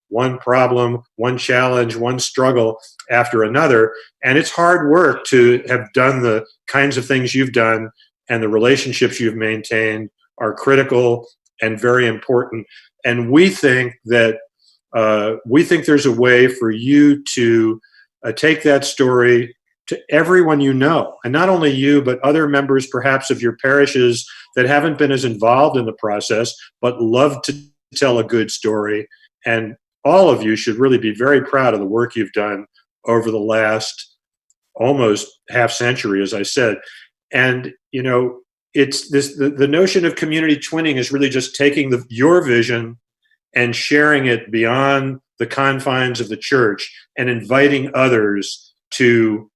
one problem, one challenge, one struggle after another. And it's hard work to have done the kinds of things you've done, and the relationships you've maintained are critical and very important. And we think that there's a way for you to take that story to everyone you know, and not only you, but other members perhaps of your parishes that haven't been as involved in the process, but love to tell a good story. And all of you should really be very proud of the work you've done over the last almost half century, as I said. And, it's the notion of community twinning is really just taking your vision and sharing it beyond the confines of the church and inviting others to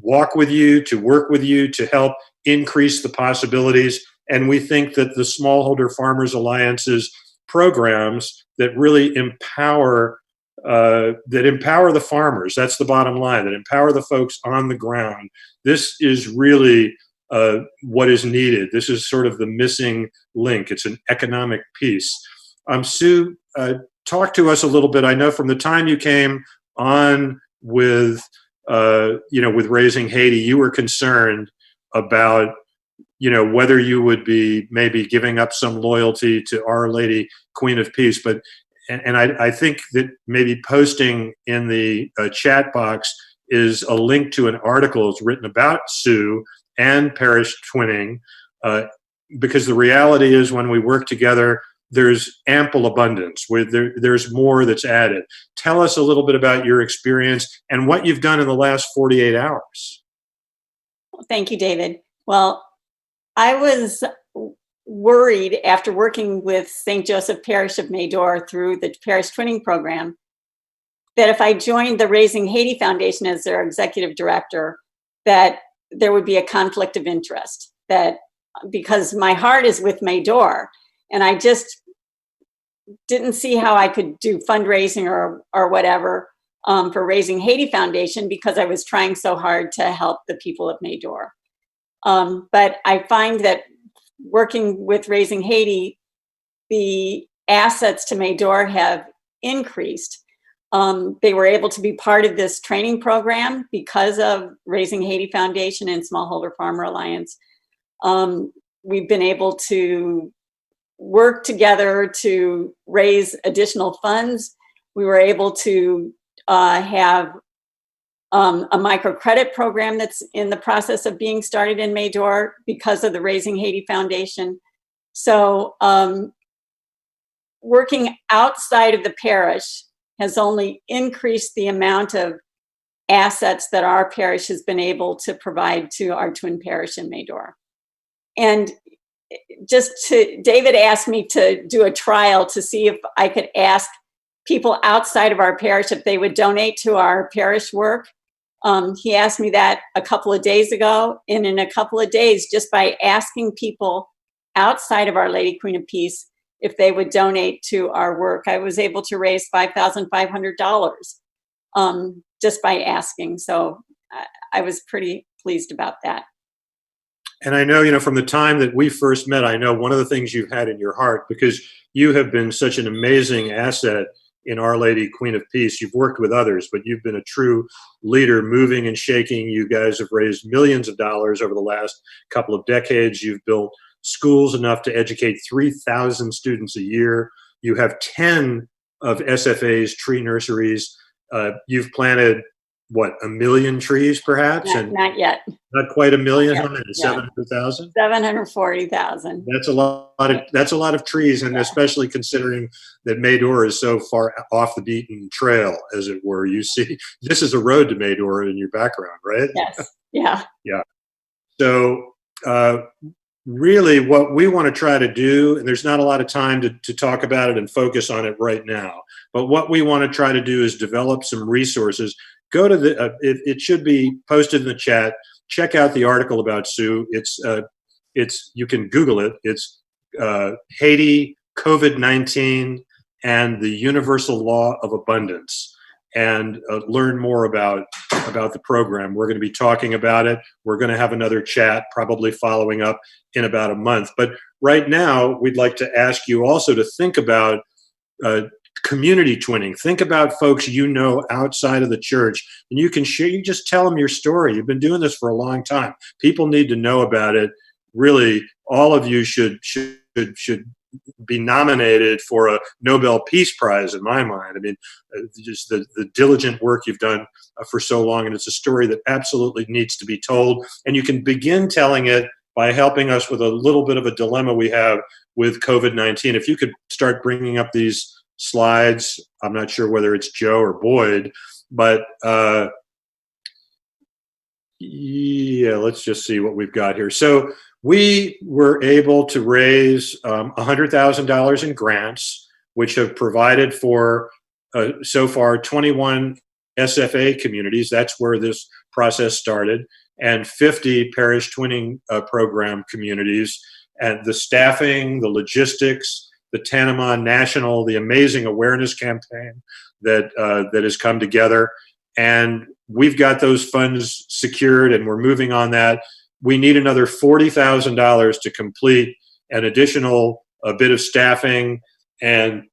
walk with you, to work with you, to help increase the possibilities. And we think that the Smallholder Farmers Alliance's programs that really empower the farmers, that's the bottom line, that empower the folks on the ground. This is really what is needed. This is sort of the missing link. It's an economic piece. Sue, talk to us a little bit. I know from the time you came on with Raising Haiti, you were concerned about, whether you would be maybe giving up some loyalty to Our Lady, Queen of Peace. But, and I think that maybe posting in the chat box is a link to an article that's written about Sue and parish twinning, because the reality is when we work together, there's ample abundance, where there's more that's added. Tell us a little bit about your experience and what you've done in the last 48 hours. Well, thank you, David. Well, I was worried after working with St. Joseph Parish of Medor through the Parish Twinning Program that if I joined the Raising Haiti Foundation as their executive director, that there would be a conflict of interest. That because my heart is with Medor, and I just didn't see how I could do fundraising or whatever for Raising Haiti Foundation because I was trying so hard to help the people of Medor. But I find that working with Raising Haiti, the assets to Medor have increased. They were able to be part of this training program because of Raising Haiti Foundation and Smallholder Farmer Alliance. We've been able to work together to raise additional funds. We were able to have a microcredit program that's in the process of being started in Medor because of the Raising Haiti Foundation. So working outside of the parish has only increased the amount of assets that our parish has been able to provide to our twin parish in Medor. And David asked me to do a trial to see if I could ask people outside of our parish if they would donate to our parish work. He asked me that a couple of days ago, and in a couple of days, just by asking people outside of Our Lady Queen of Peace if they would donate to our work, I was able to raise $5,500 just by asking. So I was pretty pleased about that. And I know, from the time that we first met, I know one of the things you've had in your heart, because you have been such an amazing asset in Our Lady Queen of Peace. You've worked with others, but you've been a true leader, moving and shaking. You guys have raised millions of dollars over the last couple of decades. You've built schools enough to educate 3,000 students a year. You have 10 of SFA's tree nurseries. You've planted, what, 1 million trees perhaps? Not yet. Not quite 1 million, how many? 700,000? 740,000. That's a lot of trees, and especially considering that Medor is so far off the beaten trail, as it were. You see, this is a road to Medor in your background, right? Yes. Yeah. Yeah. So really what we want to try to do, and there's not a lot of time to talk about it and focus on it right now, but what we want to try to do is develop some resources. Go to the, it should be posted in the chat. Check out the article about Sue. It's you can Google it. It's Haiti, COVID-19, and the Universal Law of Abundance, and learn more about the program. We're going to be talking about it. We're going to have another chat, probably following up in about a month. But right now, we'd like to ask you also to think about community twinning. Think about folks outside of the church, and you can share. You just tell them your story. You've been doing this for a long time. People need to know about it. Really, all of you should be nominated for a Nobel Peace Prize, in my mind. I mean, just the diligent work you've done for so long, and it's a story that absolutely needs to be told. And you can begin telling it by helping us with a little bit of a dilemma we have with COVID-19. If you could start bringing up these slides. I'm not sure whether it's Joe or Boyd, but yeah, let's just see what we've got here. So we were able to raise $100,000 in grants, which have provided for so far 21 SFA communities. That's where this process started, and 50 Parish Twinning Program communities. And the staffing, the logistics, the Tanama National, the amazing awareness campaign that has come together. And we've got those funds secured, and we're moving on that. We need another $40,000 to complete an additional bit of staffing and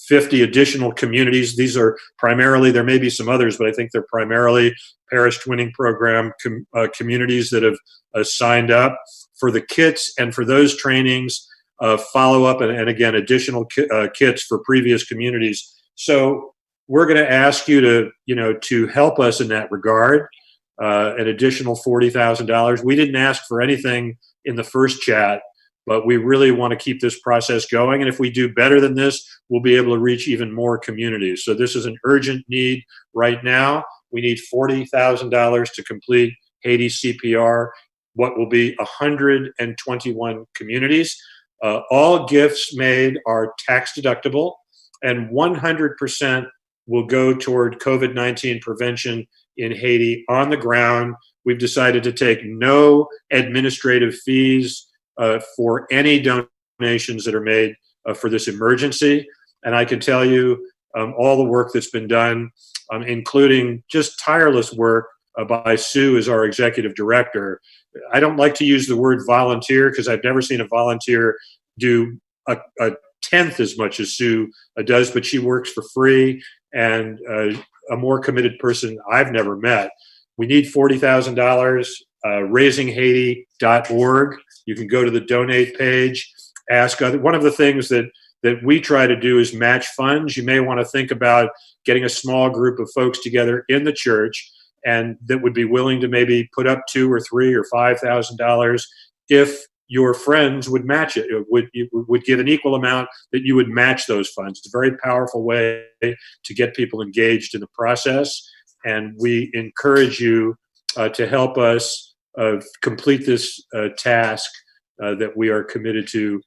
50 additional communities. These are primarily, there may be some others, but I think they're primarily Parish Twinning Program communities that have signed up for the kits and for those trainings, follow up, and again, additional kits for previous communities. So we're going to ask you to help us in that regard, an additional $40,000. We didn't ask for anything in the first chat, but we really want to keep this process going. And if we do better than this, we'll be able to reach even more communities. So this is an urgent need right now. We need $40,000 to complete Haiti CPR. what will be 121 communities. All gifts made are tax deductible, and 100% will go toward COVID-19 prevention in Haiti on the ground. We've decided to take no administrative fees for any donations that are made for this emergency. And I can tell you all the work that's been done, including just tireless work by Sue as our executive director. I don't like to use the word volunteer because I've never seen a volunteer do a tenth as much as Sue does, but she works for free, and a more committed person I've never met. We need $40,000, Raisinghaiti.org. You can go to the donate page, ask other. One of the things that we try to do is match funds. You may want to think about getting a small group of folks together in the church and that would be willing to maybe put up $2,000 or $3,000 or $5,000 if your friends would match it. It would give an equal amount that you would match those funds. It's a very powerful way to get people engaged in the process. And we encourage you to help us complete this task that we are committed to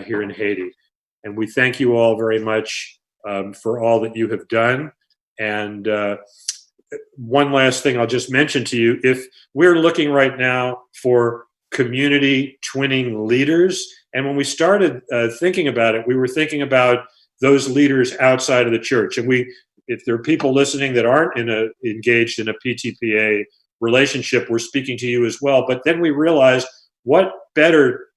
here in Haiti. And we thank you all very much for all that you have done. And one last thing I'll just mention to you, if we're looking right now for community twinning leaders, and when we started thinking about it, we were thinking about those leaders outside of the church. And if there are people listening that aren't engaged in a PTPA relationship, we're speaking to you as well. But then we realized, what better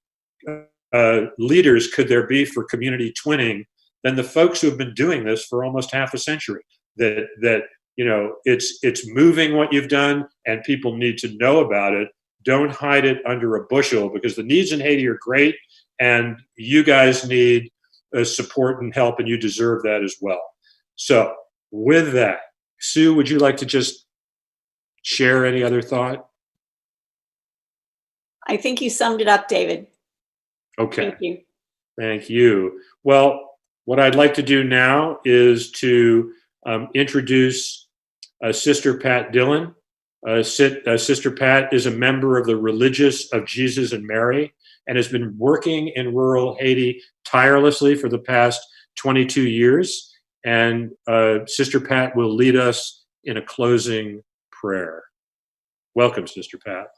leaders could there be for community twinning than the folks who have been doing this for almost half a century? That you know, it's moving what you've done, and people need to know about it. Don't hide it under a bushel, because the needs in Haiti are great, and you guys need support and help, and you deserve that as well. So with that, Sue, would you like to just share any other thought? I think you summed it up, David. Okay. Thank you. Thank you. Well, what I'd like to do now is to introduce Sister Pat Dillon. Sister Pat is a member of the Religious of Jesus and Mary and has been working in rural Haiti tirelessly for the past 22 years. And Sister Pat will lead us in a closing prayer. Welcome, Sister Pat.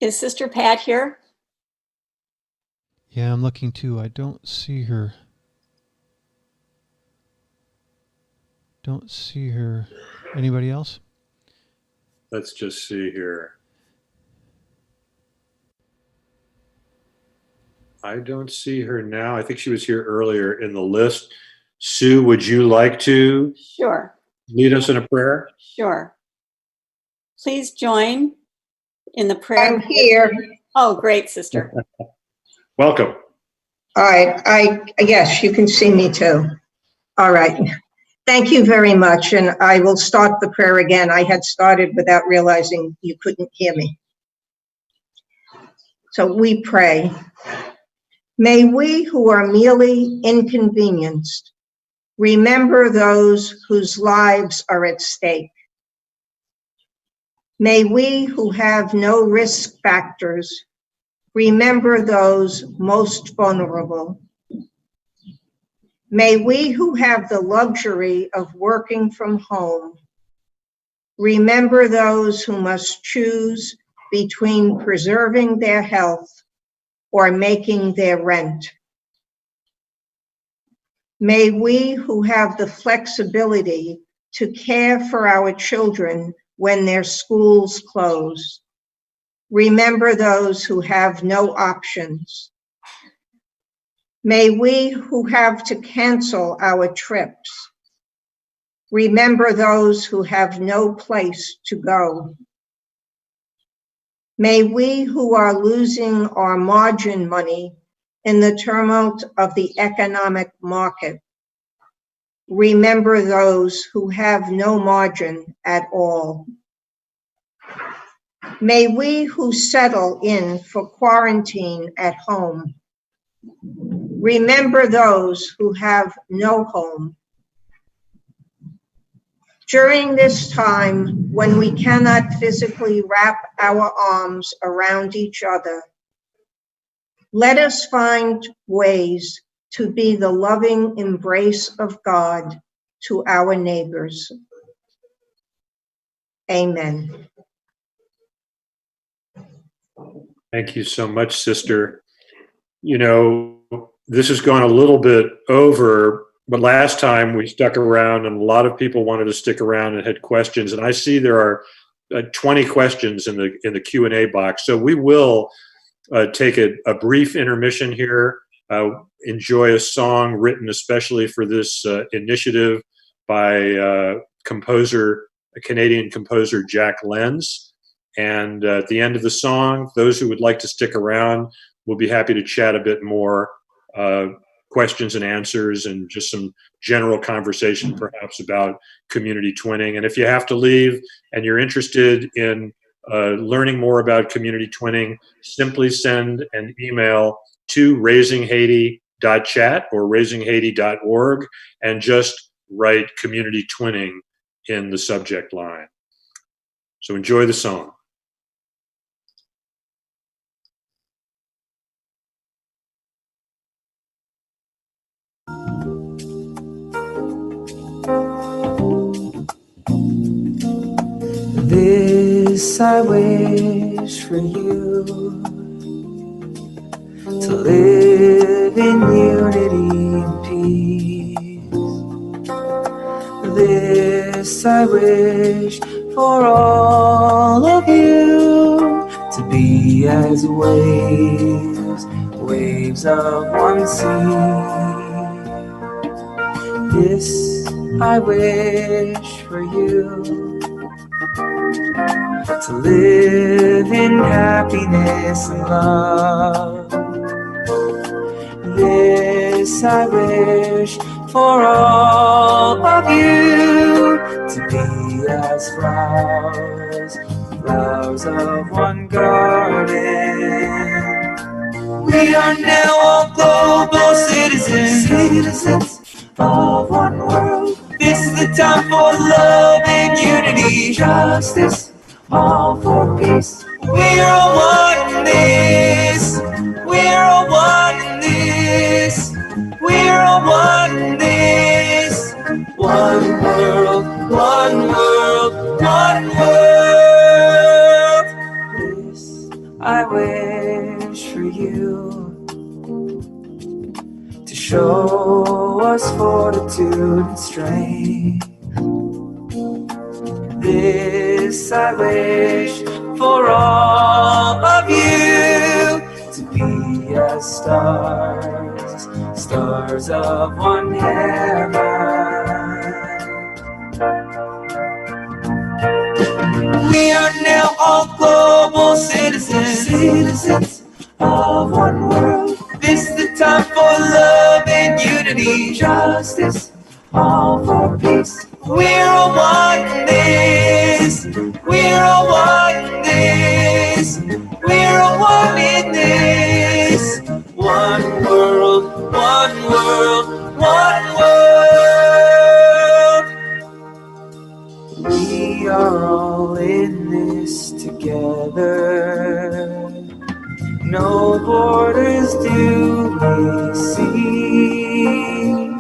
Is Sister Pat here? Yeah, I'm looking too. I don't see her. Don't see her. Anybody else? Let's just see here. I don't see her now. I think she was here earlier in the list. Sue, would you like to Sure. lead us in a prayer? Sure. Please join in the prayer. I'm here. Oh, great, Sister. Welcome. All right. Yes, you can see me too. All right. Thank you very much. And I will start the prayer again. I had started without realizing you couldn't hear me. So we pray. May we who are merely inconvenienced remember those whose lives are at stake. May we who have no risk factors remember those most vulnerable. May we who have the luxury of working from home remember those who must choose between preserving their health or making their rent. May we who have the flexibility to care for our children when their schools close remember those who have no options. May we who have to cancel our trips remember those who have no place to go. May we who are losing our margin money in the tumult of the economic market remember those who have no margin at all. May we who settle in for quarantine at home remember those who have no home. During this time when we cannot physically wrap our arms around each other, let us find ways to be the loving embrace of God to our neighbors. Amen. Thank you so much, sister. You know, this has gone a little bit over, but last time we stuck around and a lot of people wanted to stick around and had questions. And I see there are 20 questions in the Q&A box. So we will take a brief intermission here, enjoy a song written especially for this initiative by Canadian composer Jack Lenz. And at the end of the song, those who would like to stick around, we'll be happy to chat a bit more, questions and answers, and just some general conversation perhaps about community twinning. And if you have to leave and you're interested in learning more about community twinning, simply send an email to Raisinghaiti.chat or Raisinghaiti.org and just write community twinning in the subject line. So enjoy the song. This I wish for you, to live in unity and peace. This I wish for all of you, to be as waves, waves of one sea. This I wish for you, to live in happiness and love. This I wish for all of you, to be as flowers, flowers of one garden. We are now all global citizens, citizens of one world. This is the time for love and unity, justice, all for peace. We're all one in this. We're all one in this. We're all one in this. One world, one world, one world. This I wish for you, to show us fortitude and strength. This I wish for all of you, to be as stars, stars of one heaven. We are now all global citizens, citizens of one world. This is the time for love and unity, justice, all for peace. We're all one in this. We're all one in this. We're all one in this. One world, one world, one world. We are all in this together. No borders do we see.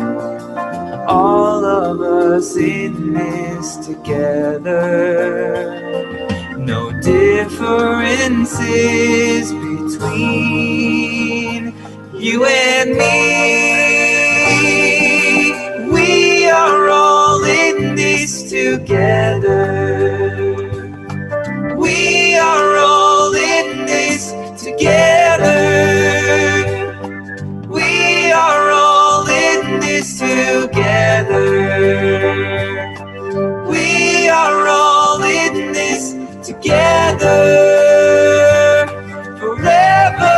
All of us in this together. No differences between you and me. We are all in this together. We are all in this together. We are all in this together. We are all in this together forever.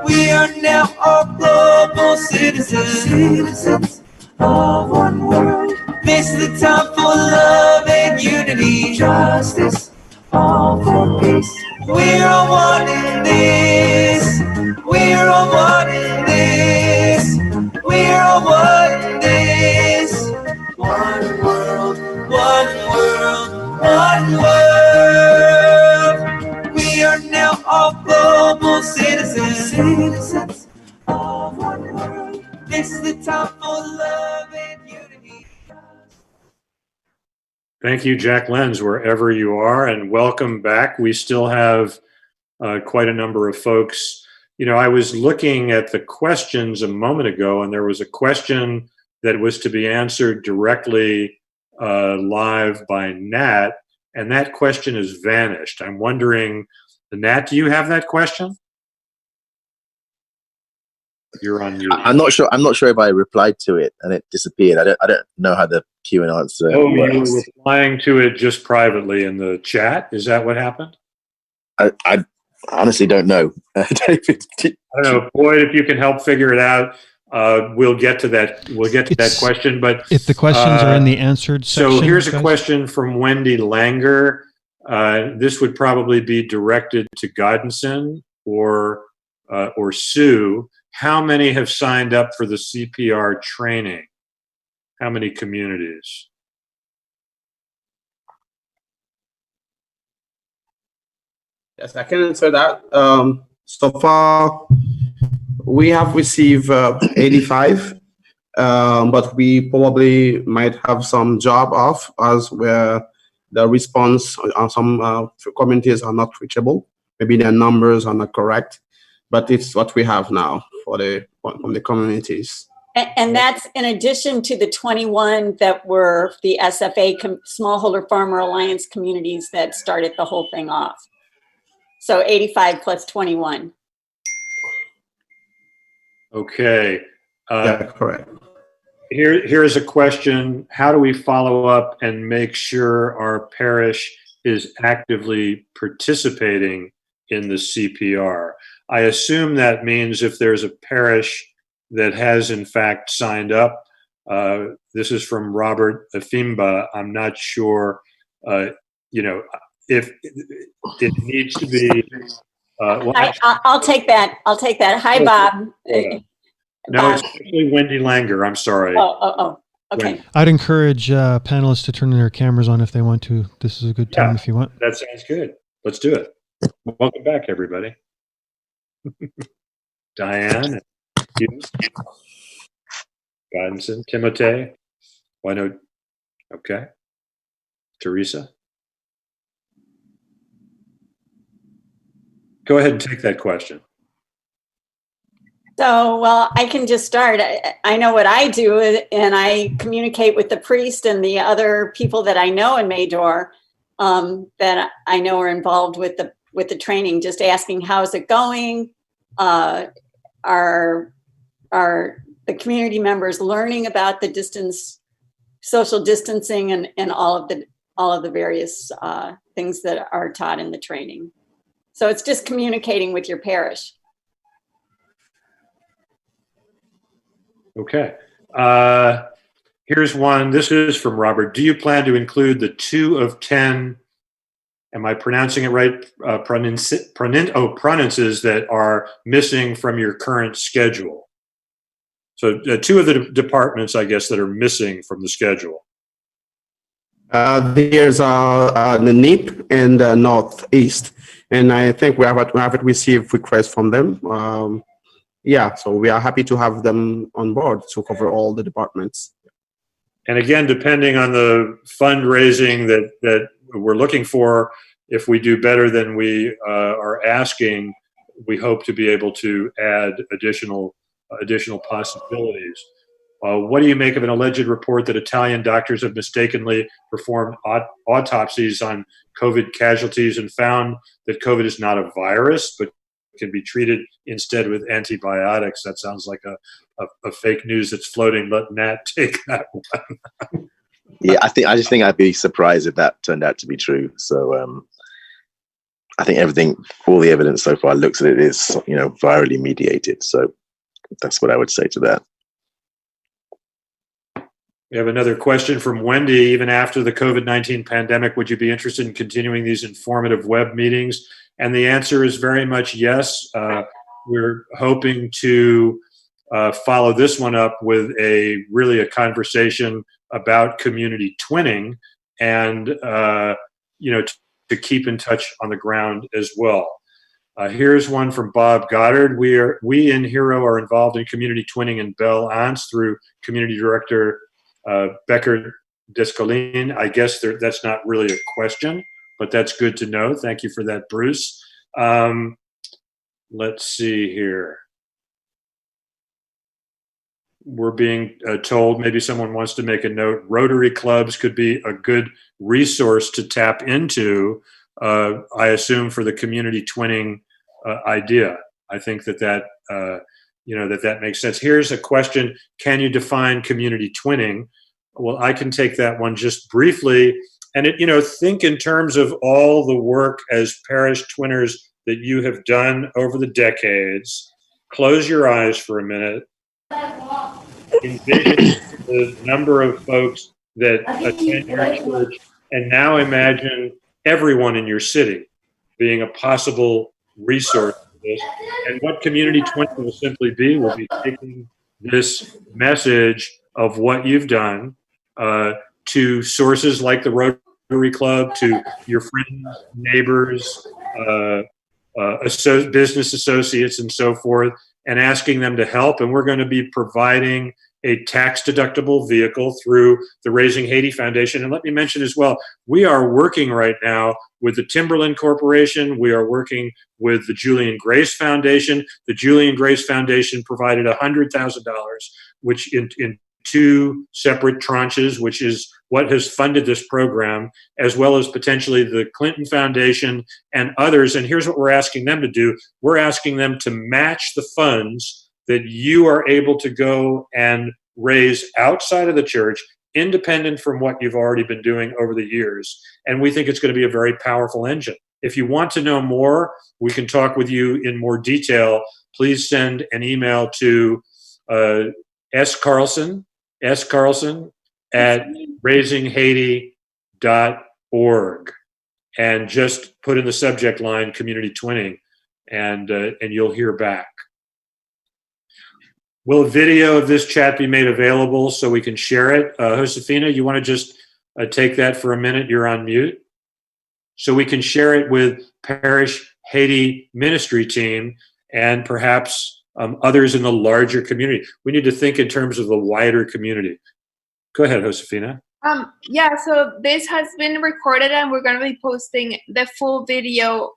We are now all global citizens, citizens of one world. This is the time for love and unity, justice, all for peace. We're all one in this. We're all one in this. We're all one in this. One world, one world, one world. We are now all global citizens. Citizens of one world. This is the time for love and unity. Thank you, Jack Lenz, wherever you are, and welcome back. We still have quite a number of folks. You know, I was looking at the questions a moment ago, and there was a question that was to be answered directly live by Nat, and that question has vanished. I'm wondering, Nat, do you have that question? You're on mute. I'm not sure. I'm not sure if I replied to it and it disappeared. I don't know how the Q and answer works. You were replying to it just privately in the chat. Is that what happened? I honestly don't know, David. I don't know, Boyd. If you can help figure it out, we'll get to that. We'll get to that question. But if the questions are in the answered section, so here's a guys? question from Wendy Langer. This would probably be directed to Godenson or Sue. How many have signed up for the CPR training? How many communities? Yes, I can answer that. So far, we have received 85, but we probably might have some job off as where the response on some communities are not reachable. Maybe their numbers are not correct, but it's what we have now from the communities. And that's in addition to the 21 that were the SFA Smallholder Farmer Alliance communities that started the whole thing off. So 85 plus 21. Okay. Yeah, correct. Here's a question. How do we follow up and make sure our parish is actively participating in the CPR? I assume that means if there's a parish that has in fact signed up. This is from Robert Afimba. I'm not sure, if it needs to be. I'll take that. I'll take that. Hi, Bob. No, it's actually Wendy Langer. I'm sorry. Oh, okay. I'd encourage panelists to turn their cameras on if they want to. This is a good time if you want. That sounds good. Let's do it. Welcome back, everybody. Diane, Hugh, Godenson, Timote. Why no? Okay. Teresa. Go ahead and take that question. So, well, I can just start. I know what I do, and I communicate with the priest and the other people that I know in Major that I know are involved with the training, just asking how's it going. Are the community members learning about the social distancing and all of the various things that are taught in the training. So it's just communicating with your parish. Okay. Here's one. This is from Robert. Do you plan to include the 2 of 10, am I pronouncing it right, pronounces that are missing from your current schedule? So 2 of the departments, I guess, that are missing from the schedule. There's the NIP and the Northeast, and I think we haven't received requests from them. So we are happy to have them on board to cover all the departments. And again, depending on the fundraising that we're looking for, if we do better than we are asking, we hope to be able to add additional possibilities. What do you make of an alleged report that Italian doctors have mistakenly performed autopsies on COVID casualties and found that COVID is not a virus, but can be treated instead with antibiotics? That sounds like a fake news that's floating. Let Nat take that one. Yeah, I just think I'd be surprised if that turned out to be true. So I think all the evidence so far looks at it is, virally mediated. So that's what I would say to that. We have another question from Wendy. Even after the COVID-19 pandemic, would you be interested in continuing these informative web meetings? And the answer is very much yes. We're hoping to follow this one up with a conversation about community twinning and, to keep in touch on the ground as well. Here's one from Bob Goddard. We in Hero are involved in community twinning in Belle Anse through Community Director Becker Descoline. I guess that's not really a question, but that's good to know. Thank you for that, Bruce. Let's see here. We're being told, maybe someone wants to make a note, Rotary clubs could be a good resource to tap into, I assume, for the community twinning idea. I think that makes sense. Here's a question: can you define community twinning? Well, I can take that one just briefly. And think in terms of all the work as parish twinners that you have done over the decades. Close your eyes for a minute. Envision the number of folks that attend your church, and now imagine everyone in your city being a possible resource for this. And what community twinning will simply be, will be taking this message of what you've done to sources like the Rotary Club, to your friends, neighbors, business associates, and so forth, and asking them to help. And we're going to be providing a tax-deductible vehicle through the Raising Haiti Foundation. And let me mention as well, we are working right now with the Timberland Corporation. We are working with the Julian Grace Foundation. The Julian Grace Foundation provided $100,000, which in two separate tranches, which is what has funded this program, as well as potentially the Clinton Foundation and others. And here's what we're asking them to do. We're asking them to match the funds that you are able to go and raise outside of the church, independent from what you've already been doing over the years. And we think it's going to be a very powerful engine. If you want to know more, we can talk with you in more detail. Please send an email to S. Carlson at Raisinghaiti.org, and just put in the subject line community twinning, and you'll hear back. Will a video of this chat be made available so we can share it? Josefina, you want to just take that for a minute? You're on mute. So we can share it with Parish Haiti ministry team and perhaps others in the larger community. We need to think in terms of the wider community. Go ahead, Josefina. Yeah, so this has been recorded and we're going to be posting the full video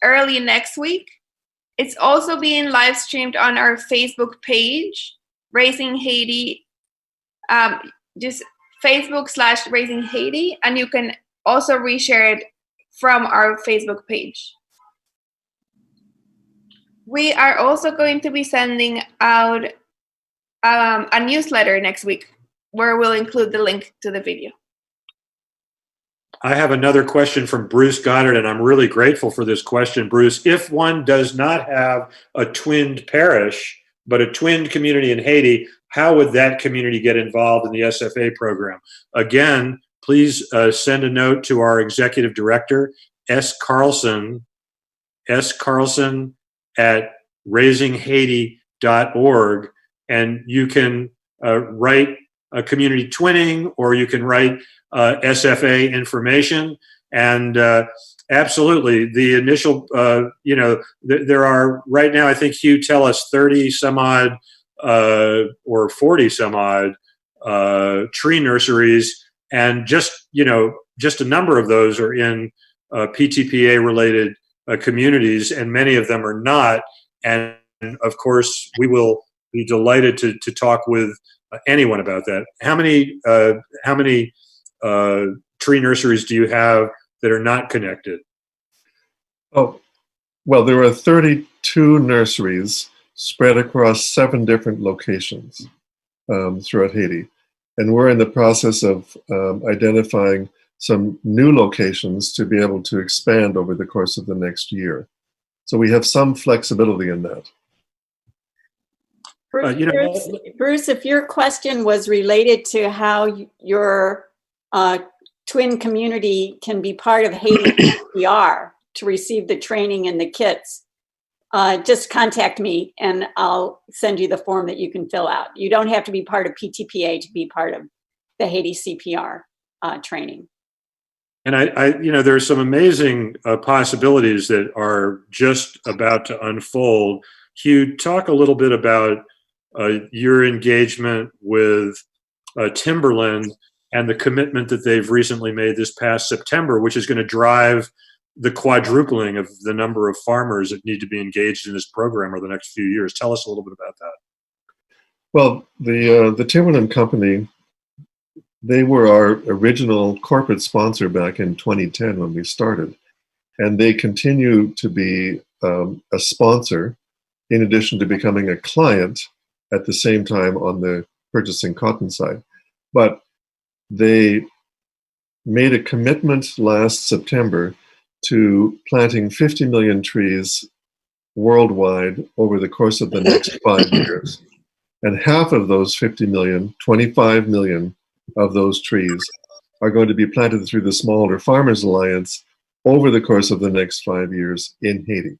early next week. It's also being live streamed on our Facebook page, Raising Haiti, just Facebook/Raising Haiti, and you can also reshare it from our Facebook page. We are also going to be sending out a newsletter next week where we'll include the link to the video. I have another question from Bruce Goddard, and I'm really grateful for this question, Bruce. If one does not have a twinned parish, but a twinned community in Haiti, how would that community get involved in the SFA program? Again, please send a note to our executive director, S. Carlson at Raisinghaiti.org, and you can write community twinning, or you can write SFA information. And absolutely, the initial, there are right now, I think Hugh tell us 30 some odd or 40 some odd tree nurseries, and just a number of those are in PTPA related communities, and many of them are not. And of course, we will be delighted to talk with anyone about that. How many tree nurseries do you have that are not connected? Oh, well, there are 32 nurseries spread across 7 different locations throughout Haiti. And we're in the process of identifying some new locations to be able to expand over the course of the next year. So we have some flexibility in that. Bruce, if your question was related to how your twin community can be part of Haiti PTPR to receive the training and the kits, just contact me and I'll send you the form that you can fill out. You don't have to be part of PTPA to be part of the Haiti CPR training. And there's some amazing possibilities that are just about to unfold. Hugh, talk a little bit about your engagement with Timberland and the commitment that they've recently made this past September, which is going to drive the quadrupling of the number of farmers that need to be engaged in this program over the next few years. Tell us a little bit about that. Well, the Timberland Company, they were our original corporate sponsor back in 2010 when we started. And they continue to be a sponsor in addition to becoming a client at the same time on the purchasing cotton side. But they made a commitment last September to planting 50 million trees worldwide over the course of the next 5 years. And half of those 50 million, 25 million of those trees are going to be planted through the Smallholder Farmers Alliance over the course of the next 5 years in Haiti.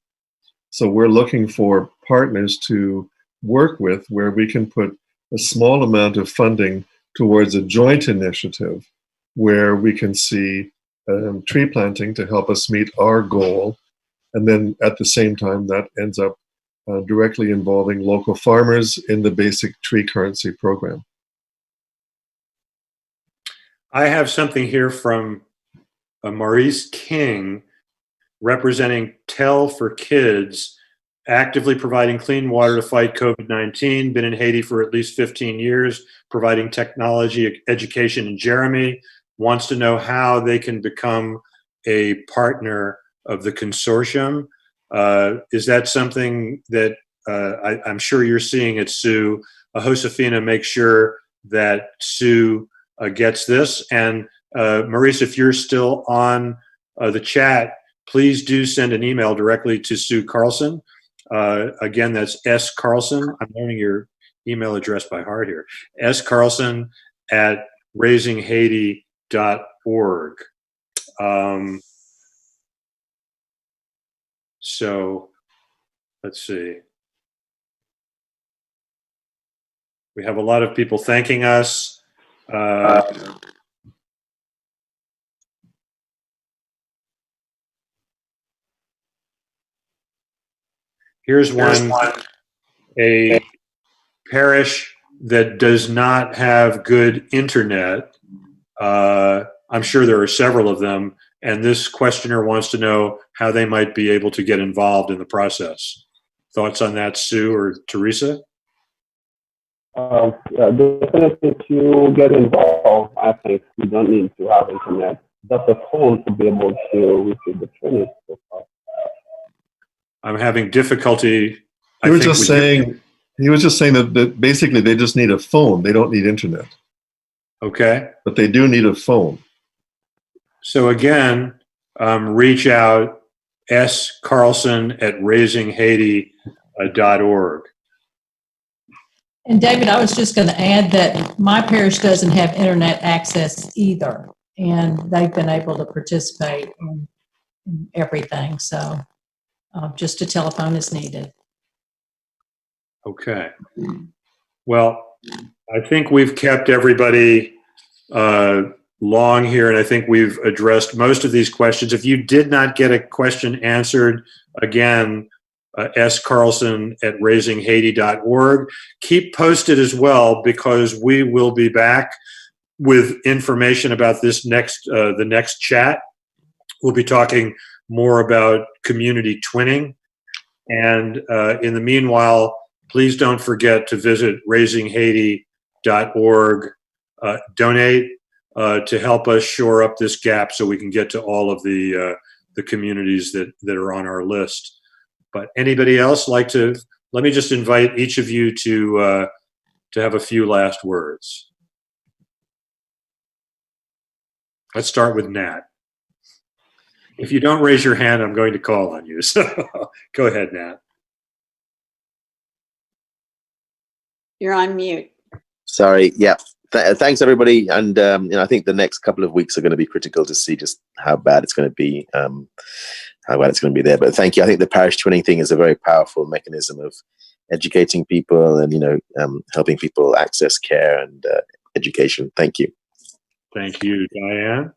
So we're looking for partners to work with where we can put a small amount of funding towards a joint initiative where we can see tree planting to help us meet our goal. And then at the same time, that ends up directly involving local farmers in the basic tree currency program. I have something here from Maurice King representing Tell for Kids, actively providing clean water to fight COVID-19, been in Haiti for at least 15 years, providing technology education in Jeremy, wants to know how they can become a partner of the consortium. Is that something that I'm sure you're seeing at Sue? Josefina, make sure that Sue gets this. And Maurice, if you're still on the chat, please do send an email directly to Sue Carlson. Again, that's S. Carlson. I'm learning your email address by heart here. S. Carlson at Raisinghaiti.org. So let's see. We have a lot of people thanking us. Here's one, a parish that does not have good internet. I'm sure there are several of them, and this questioner wants to know how they might be able to get involved in the process. Thoughts on that, Sue or Teresa? Definitely to get involved, I think we don't need to have internet. Just a phone to be able to receive the training so far. I'm having difficulty. He was just saying that basically they just need a phone. They don't need internet. Okay. But they do need a phone. So again, reach out, S. Carlson at Raisinghaiti.org. And David, I was just going to add that my parish doesn't have internet access either, and they've been able to participate in everything. So just a telephone is needed. Okay. Well, I think we've kept everybody long here, and I think we've addressed most of these questions. If you did not get a question answered, again, S. Carlson at Raisinghaiti.org. Keep posted as well, because we will be back with information about this the next chat. We'll be talking more about community twinning. And in the meanwhile, please don't forget to visit Raisinghaiti.org, donate to help us shore up this gap so we can get to all of the communities that are on our list. But anybody else like to, let me just invite each of you to have a few last words. Let's start with Nat. If you don't raise your hand, I'm going to call on you. So go ahead, Nat. You're on mute. Sorry. Yeah. Thanks, everybody. And I think the next couple of weeks are going to be critical to see just how bad it's going to be, how bad it's going to be there. But thank you. I think the parish twinning thing is a very powerful mechanism of educating people and, helping people access care and education. Thank you. Thank you, Diane.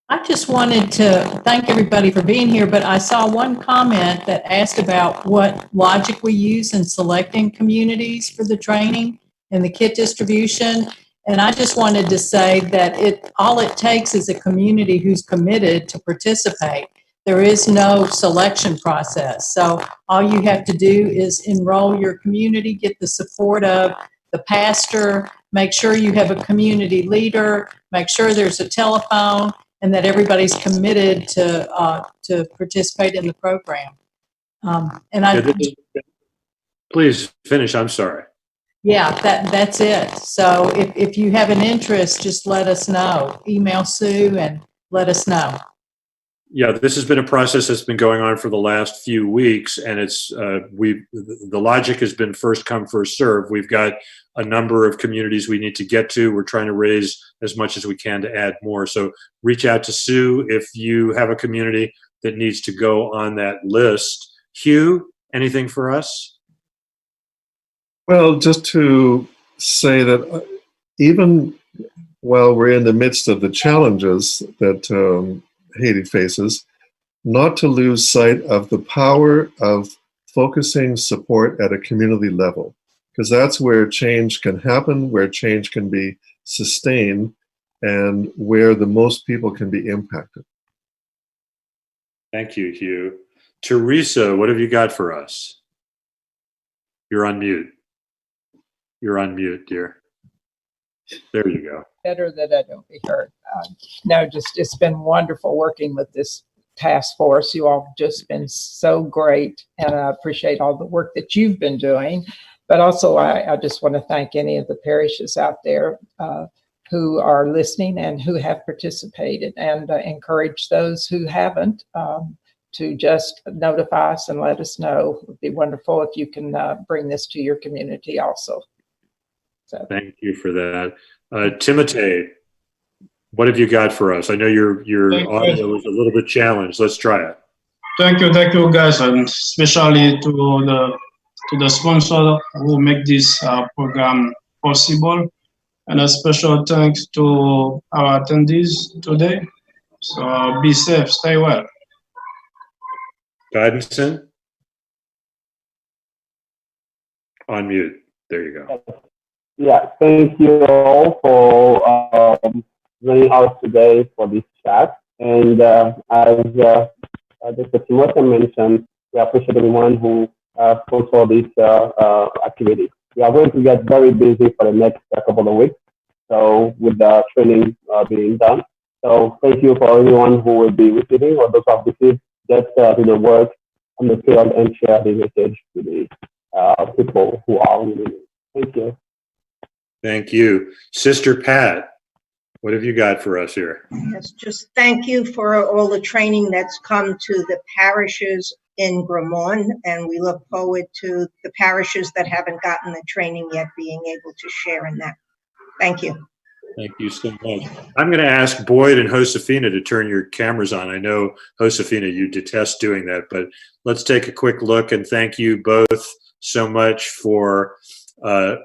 I just wanted to thank everybody for being here, but I saw one comment that asked about what logic we use in selecting communities for the training and the kit distribution. And I just wanted to say that all it takes is a community who's committed to participate. There is no selection process. So all you have to do is enroll your community, get the support of the pastor, make sure you have a community leader, make sure there's a telephone, and that everybody's committed to participate in the program. Please finish. I'm sorry. Yeah, that's it. So if you have an interest, just let us know. Email Sue and let us know. Yeah, this has been a process that's been going on for the last few weeks, and it's the logic has been first come, first serve. We've got a number of communities we need to get to. We're trying to raise as much as we can to add more. So reach out to Sue if you have a community that needs to go on that list. Hugh, anything for us? Well, just to say that even while we're in the midst of the challenges that Haiti faces, not to lose sight of the power of focusing support at a community level, because that's where change can happen, where change can be sustained, and where the most people can be impacted. Thank you, Hugh. Teresa, what have you got for us? You're on mute. You're on mute, dear. There you go. Better that I don't be heard. No, just it's been wonderful working with this task force. You all have just been so great, and I appreciate all the work that you've been doing. But also, I just want to thank any of the parishes out there who are listening and who have participated, and encourage those who haven't to just notify us and let us know. It would be wonderful if you can bring this to your community also. So. Thank you for that. Timote, what have you got for us? I know your audio is a little bit challenged. Let's try it. Thank you, guys, and especially to the sponsor who make this program possible, and a special thanks to our attendees today. So be safe, stay well. Godenson? On mute. There you go. Yeah, thank you all for joining us today for this chat. And as Dr. Timote mentioned, we appreciate everyone who sponsored this activity. We are going to get very busy for the next couple of weeks, so with the training being done. So thank you for everyone who will be receiving, or those who have received, get to the work on the field and share the message to the people who are really needing. Thank you. Thank you. Sister Pat, what have you got for us here? Yes, just thank you for all the training that's come to the parishes in Gramont, and we look forward to the parishes that haven't gotten the training yet being able to share in that. Thank you. Thank you so much. I'm going to ask Boyd and Josefina to turn your cameras on. I know, Josefina, you detest doing that, but let's take a quick look, and thank you both so much for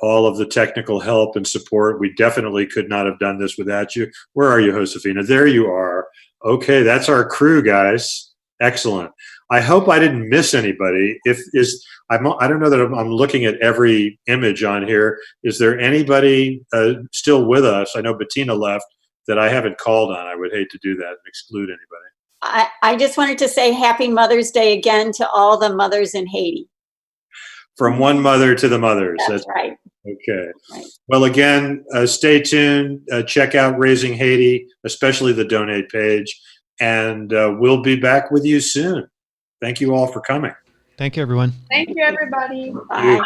all of the technical help and support. We definitely could not have done this without you. Where are you, Josefina? There you are. Okay, that's our crew, guys. Excellent. I hope I didn't miss anybody. I don't know that I'm looking at every image on here. Is there anybody still with us? I know Bettina left that I haven't called on. I would hate to do that and exclude anybody. I just wanted to say Happy Mother's Day again to all the mothers in Haiti. From one mother to the mothers. That's right. Okay. Right. Well, again, stay tuned. Check out Raising Haiti, especially the donate page, and we'll be back with you soon. Thank you all for coming. Thank you, everyone. Thank you, everybody. Bye.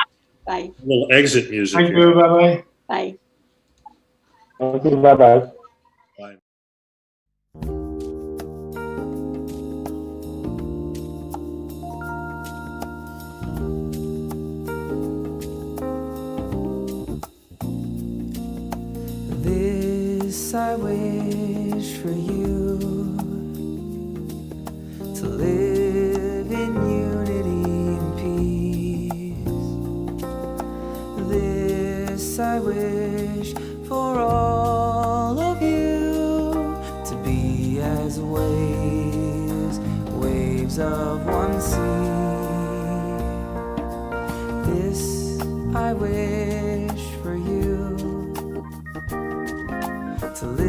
Bye. A little exit music. Thank you. Bye-bye. Bye. Thank you. Bye-bye. Bye. This I wish for you, to live in unity and peace. This I wish for all of you, to be as waves, waves of one sea. This I wish for you, to live